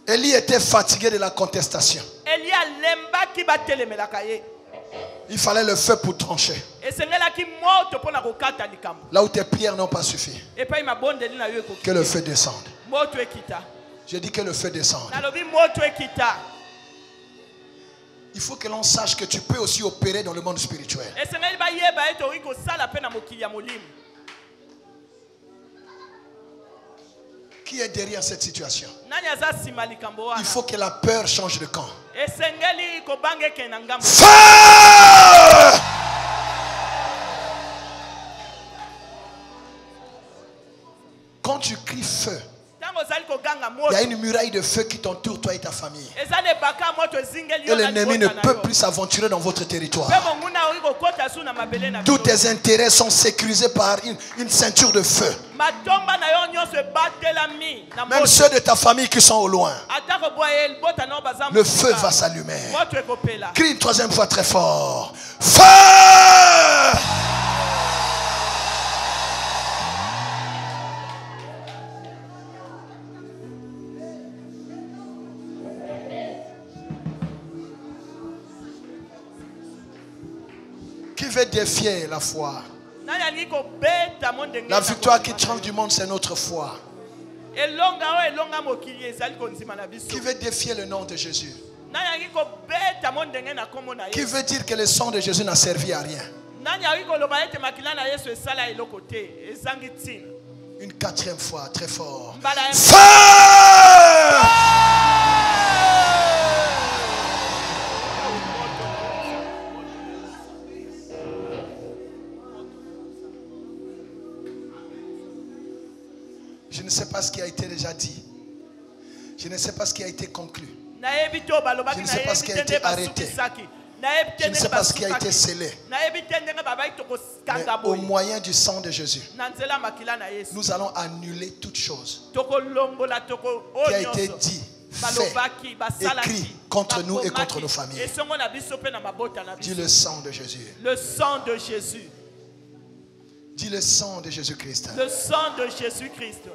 Élie était fatigué de la contestation. Il fallait le feu pour trancher. Là où tes prières n'ont pas suffi. Que le feu descende. Je dis que le feu descende. Il faut que l'on sache que tu peux aussi opérer dans le monde spirituel. Qui est derrière cette situation? Il faut que la peur change de camp. Feu! Quand tu cries feu, Il y a une muraille de feu qui t'entoure, toi et ta famille. Et l'ennemi ne peut plus s'aventurer dans votre territoire. Tous tes intérêts sont sécurisés par une ceinture de feu. Même ceux de ta famille qui sont au loin. Le feu va s'allumer. Crie une troisième fois très fort. Feu! Qui veut défier la foi? La victoire qui triomphe du monde, c'est notre foi. Qui veut défier le nom de Jésus? Qui veut dire que le sang de Jésus n'a servi à rien? Une quatrième fois, très fort. Feu! Je ne sais pas ce qui a été déjà dit. Je ne sais pas ce qui a été conclu. Je ne sais pas ce qui a été arrêté. Je ne sais pas ce qui a été scellé. Mais au moyen du sang de Jésus, nous allons annuler toute chose qui a été dit, fait, écrit contre nous et contre nos familles. Dis le sang de Jésus. Le sang de Jésus. Dis le sang de Jésus-Christ. Le sang de Jésus-Christ.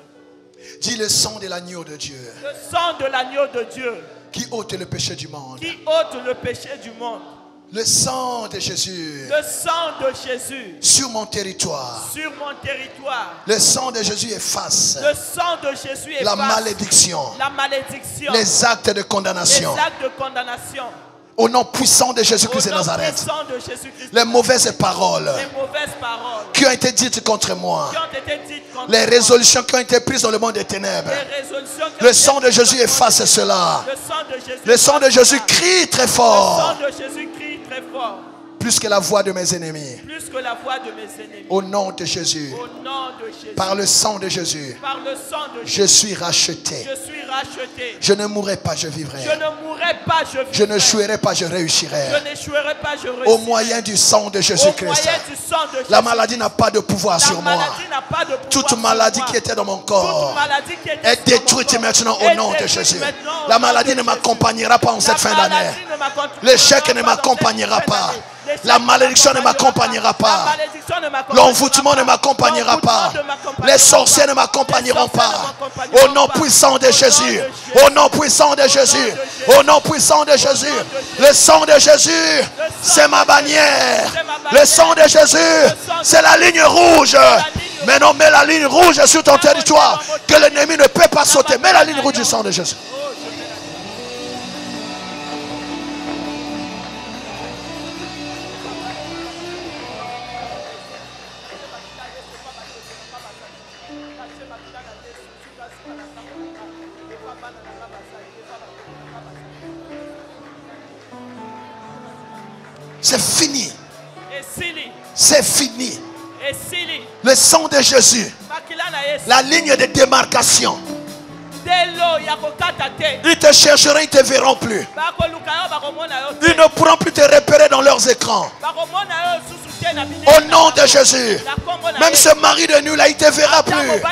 Dis le sang de l'agneau de Dieu. Le sang de l'agneau de Dieu. Qui ôte le péché du monde. Qui ôte le péché du monde. Le sang de Jésus. Le sang de Jésus. Sur mon territoire. Sur mon territoire. Le sang de Jésus efface. Le sang de Jésus efface. La malédiction. La malédiction. Les actes de condamnation. Les actes de condamnation. Au nom puissant de Jésus-Christ de Nazareth. Les mauvaises paroles qui ont été dites contre moi. Les résolutions qui ont été prises dans le monde des ténèbres. Le sang de Jésus efface cela. Le sang de Jésus crie très fort. Plus que la voix de mes ennemis. Au nom de Jésus. Par le sang de Jésus. Je suis racheté. Je ne mourrai pas, je vivrai. Je ne jouerai pas, je réussirai. Au moyen du sang de Jésus-Christ. La maladie n'a pas de pouvoir sur moi. Toute maladie qui était dans mon corps est détruite maintenant au nom de Jésus. La maladie ne m'accompagnera pas en cette fin d'année. L'échec ne m'accompagnera pas. La malédiction ne m'accompagnera pas. L'envoûtement ne m'accompagnera pas. Les sorciers ne m'accompagneront pas. Au nom puissant de Jésus. Au nom puissant de Jésus. Au nom puissant de Jésus. Le sang de Jésus, c'est ma bannière. Le sang de Jésus, c'est la ligne rouge. Maintenant, mets la ligne rouge sur ton territoire que l'ennemi ne peut pas sauter. Mets la ligne rouge du sang de Jésus. C'est fini. C'est fini. Le sang de Jésus. La ligne de démarcation. Ils te chercheront, ils ne te verront plus. Ils ne pourront plus te repérer dans leurs écrans. Au nom de Jésus. Même ce mari de nuit là, il ne te verra plus.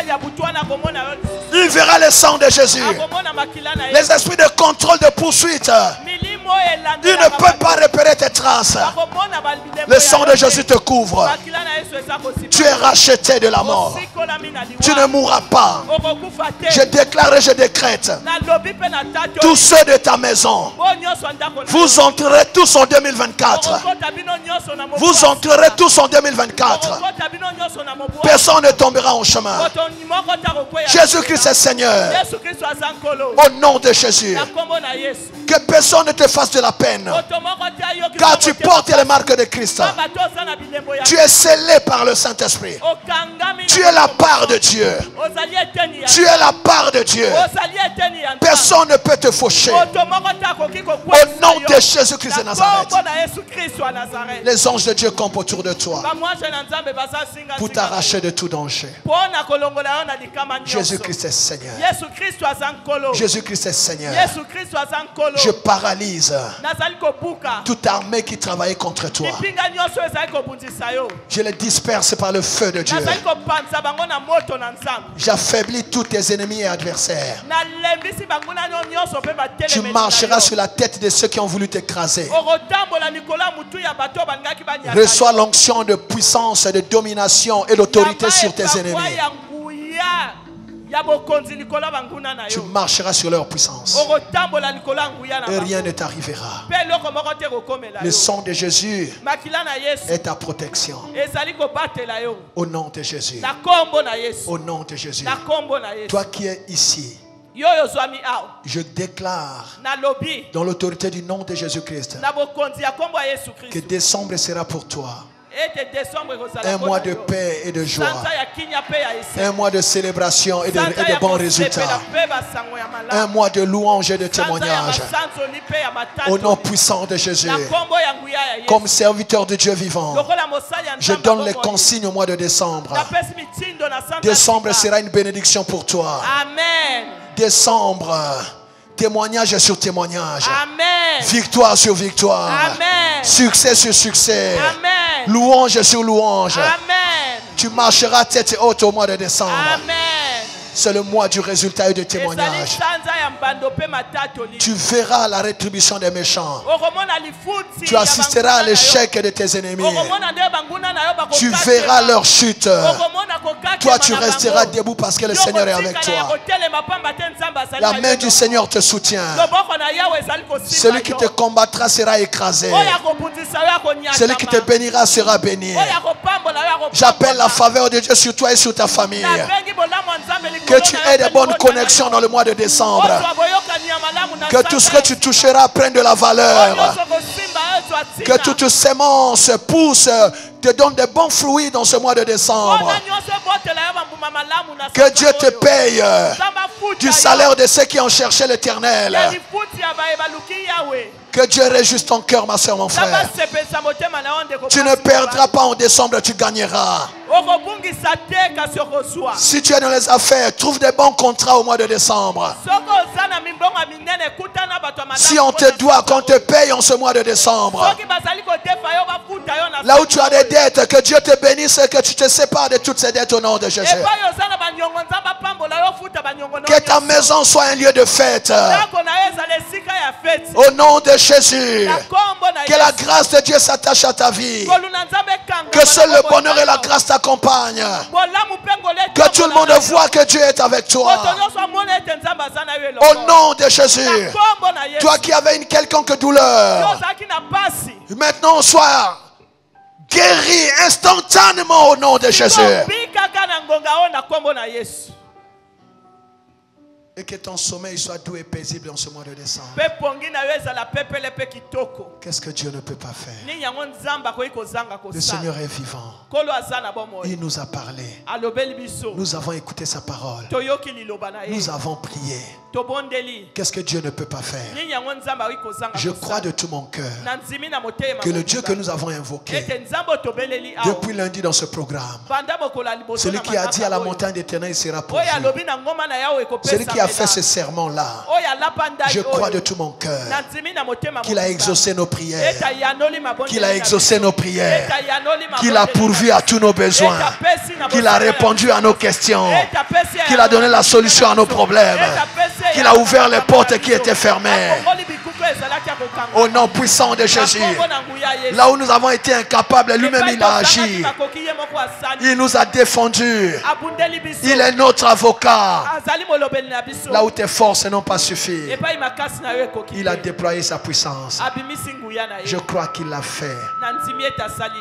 Il verra le sang de Jésus. Les esprits de contrôle, de poursuite. Il ne peut pas repérer tes traces. Le sang de Jésus te couvre. Tu es racheté de la mort. Tu ne mourras pas. Je déclare et je décrète. Tous ceux de ta maison, vous entrerez tous en 2024. Vous entrerez tous en 2024. Personne ne tombera en chemin. Jésus-Christ est Seigneur. Au nom de Jésus. Que personne ne te fasse de la peine. Car tu portes les marques de Christ. Tu es scellé par le Saint-Esprit. Tu es la la part de Dieu. Tu es la part de Dieu. Personne ne peut te faucher. Au nom de Jésus-Christ de Nazareth. Les anges de Dieu campent autour de toi pour t'arracher de tout danger. Jésus-Christ est Seigneur. Jésus-Christ est Seigneur. Je paralyse toute armée qui travaille contre toi. Je les disperse par le feu de Dieu. J'affaiblis tous tes ennemis et adversaires. Tu marcheras sur la tête de ceux qui ont voulu t'écraser. Reçois l'onction de puissance, de domination et d'autorité sur tes ennemis. Tu marcheras sur leur puissance et rien ne t'arrivera. Le sang de Jésus est ta protection. Au nom de Jésus. Au nom de Jésus. Toi qui es ici, je déclare dans l'autorité du nom de Jésus-Christ que décembre sera pour toi un mois de paix et de joie, un mois de célébration et de bons résultats, un mois de louange et de témoignage. Au nom puissant de Jésus, comme serviteur de Dieu vivant, je donne les consignes au mois de décembre. Décembre sera une bénédiction pour toi. Amen. Décembre, témoignage sur témoignage. Amen. Victoire sur victoire. Amen. Succès sur succès. Amen. Louange sur louange. Amen. Tu marcheras tête haute au mois de décembre. Amen. C'est le mois du résultat et du témoignage. Tu verras la rétribution des méchants. Tu assisteras à l'échec de tes ennemis. Tu verras leur chute. Toi, tu resteras debout parce que le Seigneur est avec toi. La main du Seigneur te soutient. Celui qui te combattra sera écrasé. Celui qui te bénira sera béni. J'appelle la faveur de Dieu sur toi et sur ta famille. Que tu aies de bonnes connexions dans le mois de décembre. Que tout ce que tu toucheras prenne de la valeur. Que toutes semences poussent, te donnent de bons fruits dans ce mois de décembre. Que Dieu te paye du salaire de ceux qui ont cherché l'Éternel. Que Dieu réjouisse ton cœur, ma soeur, mon frère. Tu ne perdras pas en décembre, tu gagneras. Si tu es dans les affaires, trouve des bons contrats au mois de décembre. Si on te doit, qu'on te paye en ce mois de décembre. Là où tu as des dettes, que Dieu te bénisse et que tu te sépares de toutes ces dettes au nom de Jésus. Que ta maison soit un lieu de fête. Au nom de Jésus. Que la grâce de Dieu s'attache à ta vie. Que seul le bonheur et la grâce t'accompagnent. Que tout le monde voit que Dieu est avec toi. Au nom de Jésus. Toi qui avais une quelconque douleur, maintenant sois guéri instantanément au nom de Jésus. Et que ton sommeil soit doux et paisible en ce mois de décembre. Qu'est-ce que Dieu ne peut pas faire? Le Seigneur est vivant. Il nous a parlé. Nous avons écouté sa parole. Nous avons prié. Qu'est-ce que Dieu ne peut pas faire? Je crois de tout mon cœur que le Dieu que nous avons invoqué depuis lundi dans ce programme, celui qui a dit à la montagne d'éternel, il sera pourvu. Celui qui a fait ce serment-là, je crois de tout mon cœur qu'il a exaucé nos prières, qu'il a exaucé nos prières, qu'il a pourvu à tous nos besoins, qu'il a répondu à nos questions, qu'il a donné la solution à nos problèmes, qu'il a ouvert les portes qui étaient fermées. Au nom puissant de Jésus, là où nous avons été incapables, lui-même il a agi. Il nous a défendus. Il est notre avocat. Là où tes forces n'ont pas suffi, il a déployé sa puissance. Je crois qu'il l'a fait.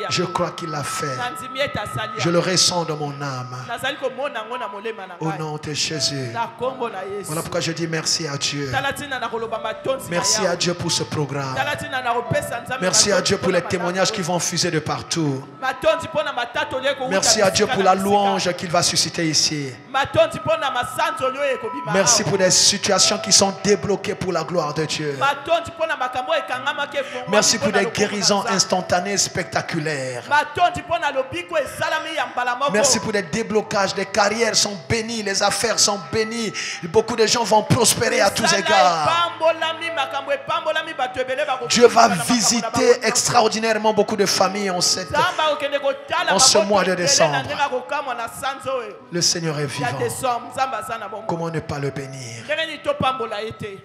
Je crois qu'il l'a fait. Je le ressens dans mon âme. Au nom de Jésus. Voilà pourquoi je dis merci à Dieu. Merci à Dieu pour ce programme. Merci à Dieu pour les témoignages qui vont fuser de partout. Merci à Dieu pour la louange qu'il va susciter ici. Merci pour des situations qui sont débloquées pour la gloire de Dieu. Merci pour des guérisons instantanées, spectaculaires. Merci pour des déblocages, des carrières sont bénies, les affaires sont bénies. Beaucoup de gens vont prospérer à tous égards. Dieu va visiter extraordinairement beaucoup de familles en ce mois de décembre. Le Seigneur est vivant. Comment ne pas le bénir?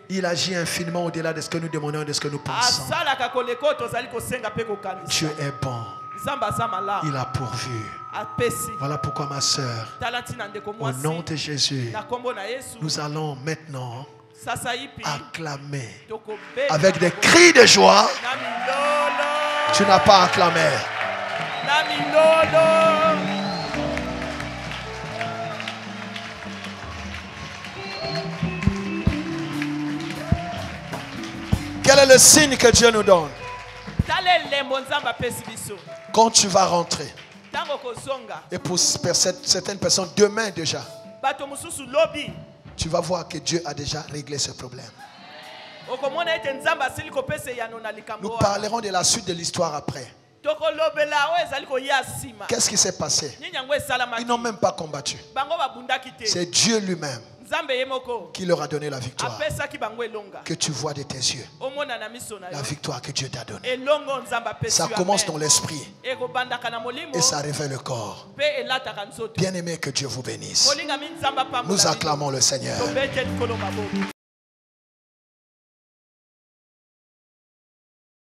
Il agit infiniment au-delà de ce que nous demandons et de ce que nous pensons. Dieu est bon. Il a pourvu. Voilà pourquoi ma sœur, au nom de Jésus, nous allons maintenant acclamer avec des cris de joie. Tu n'as pas acclamé. Quel est le signe que Dieu nous donne? Quand tu vas rentrer, et pour certaines personnes demain déjà, tu vas voir que Dieu a déjà réglé ce problème. Nous parlerons de la suite de l'histoire après. Qu'est-ce qui s'est passé? Ils n'ont même pas combattu. C'est Dieu lui-même qui leur a donné la victoire. Que tu vois de tes yeux la victoire que Dieu t'a donnée. Ça commence dans l'esprit et ça révèle le corps. Bien aimé, que Dieu vous bénisse. Nous acclamons le Seigneur.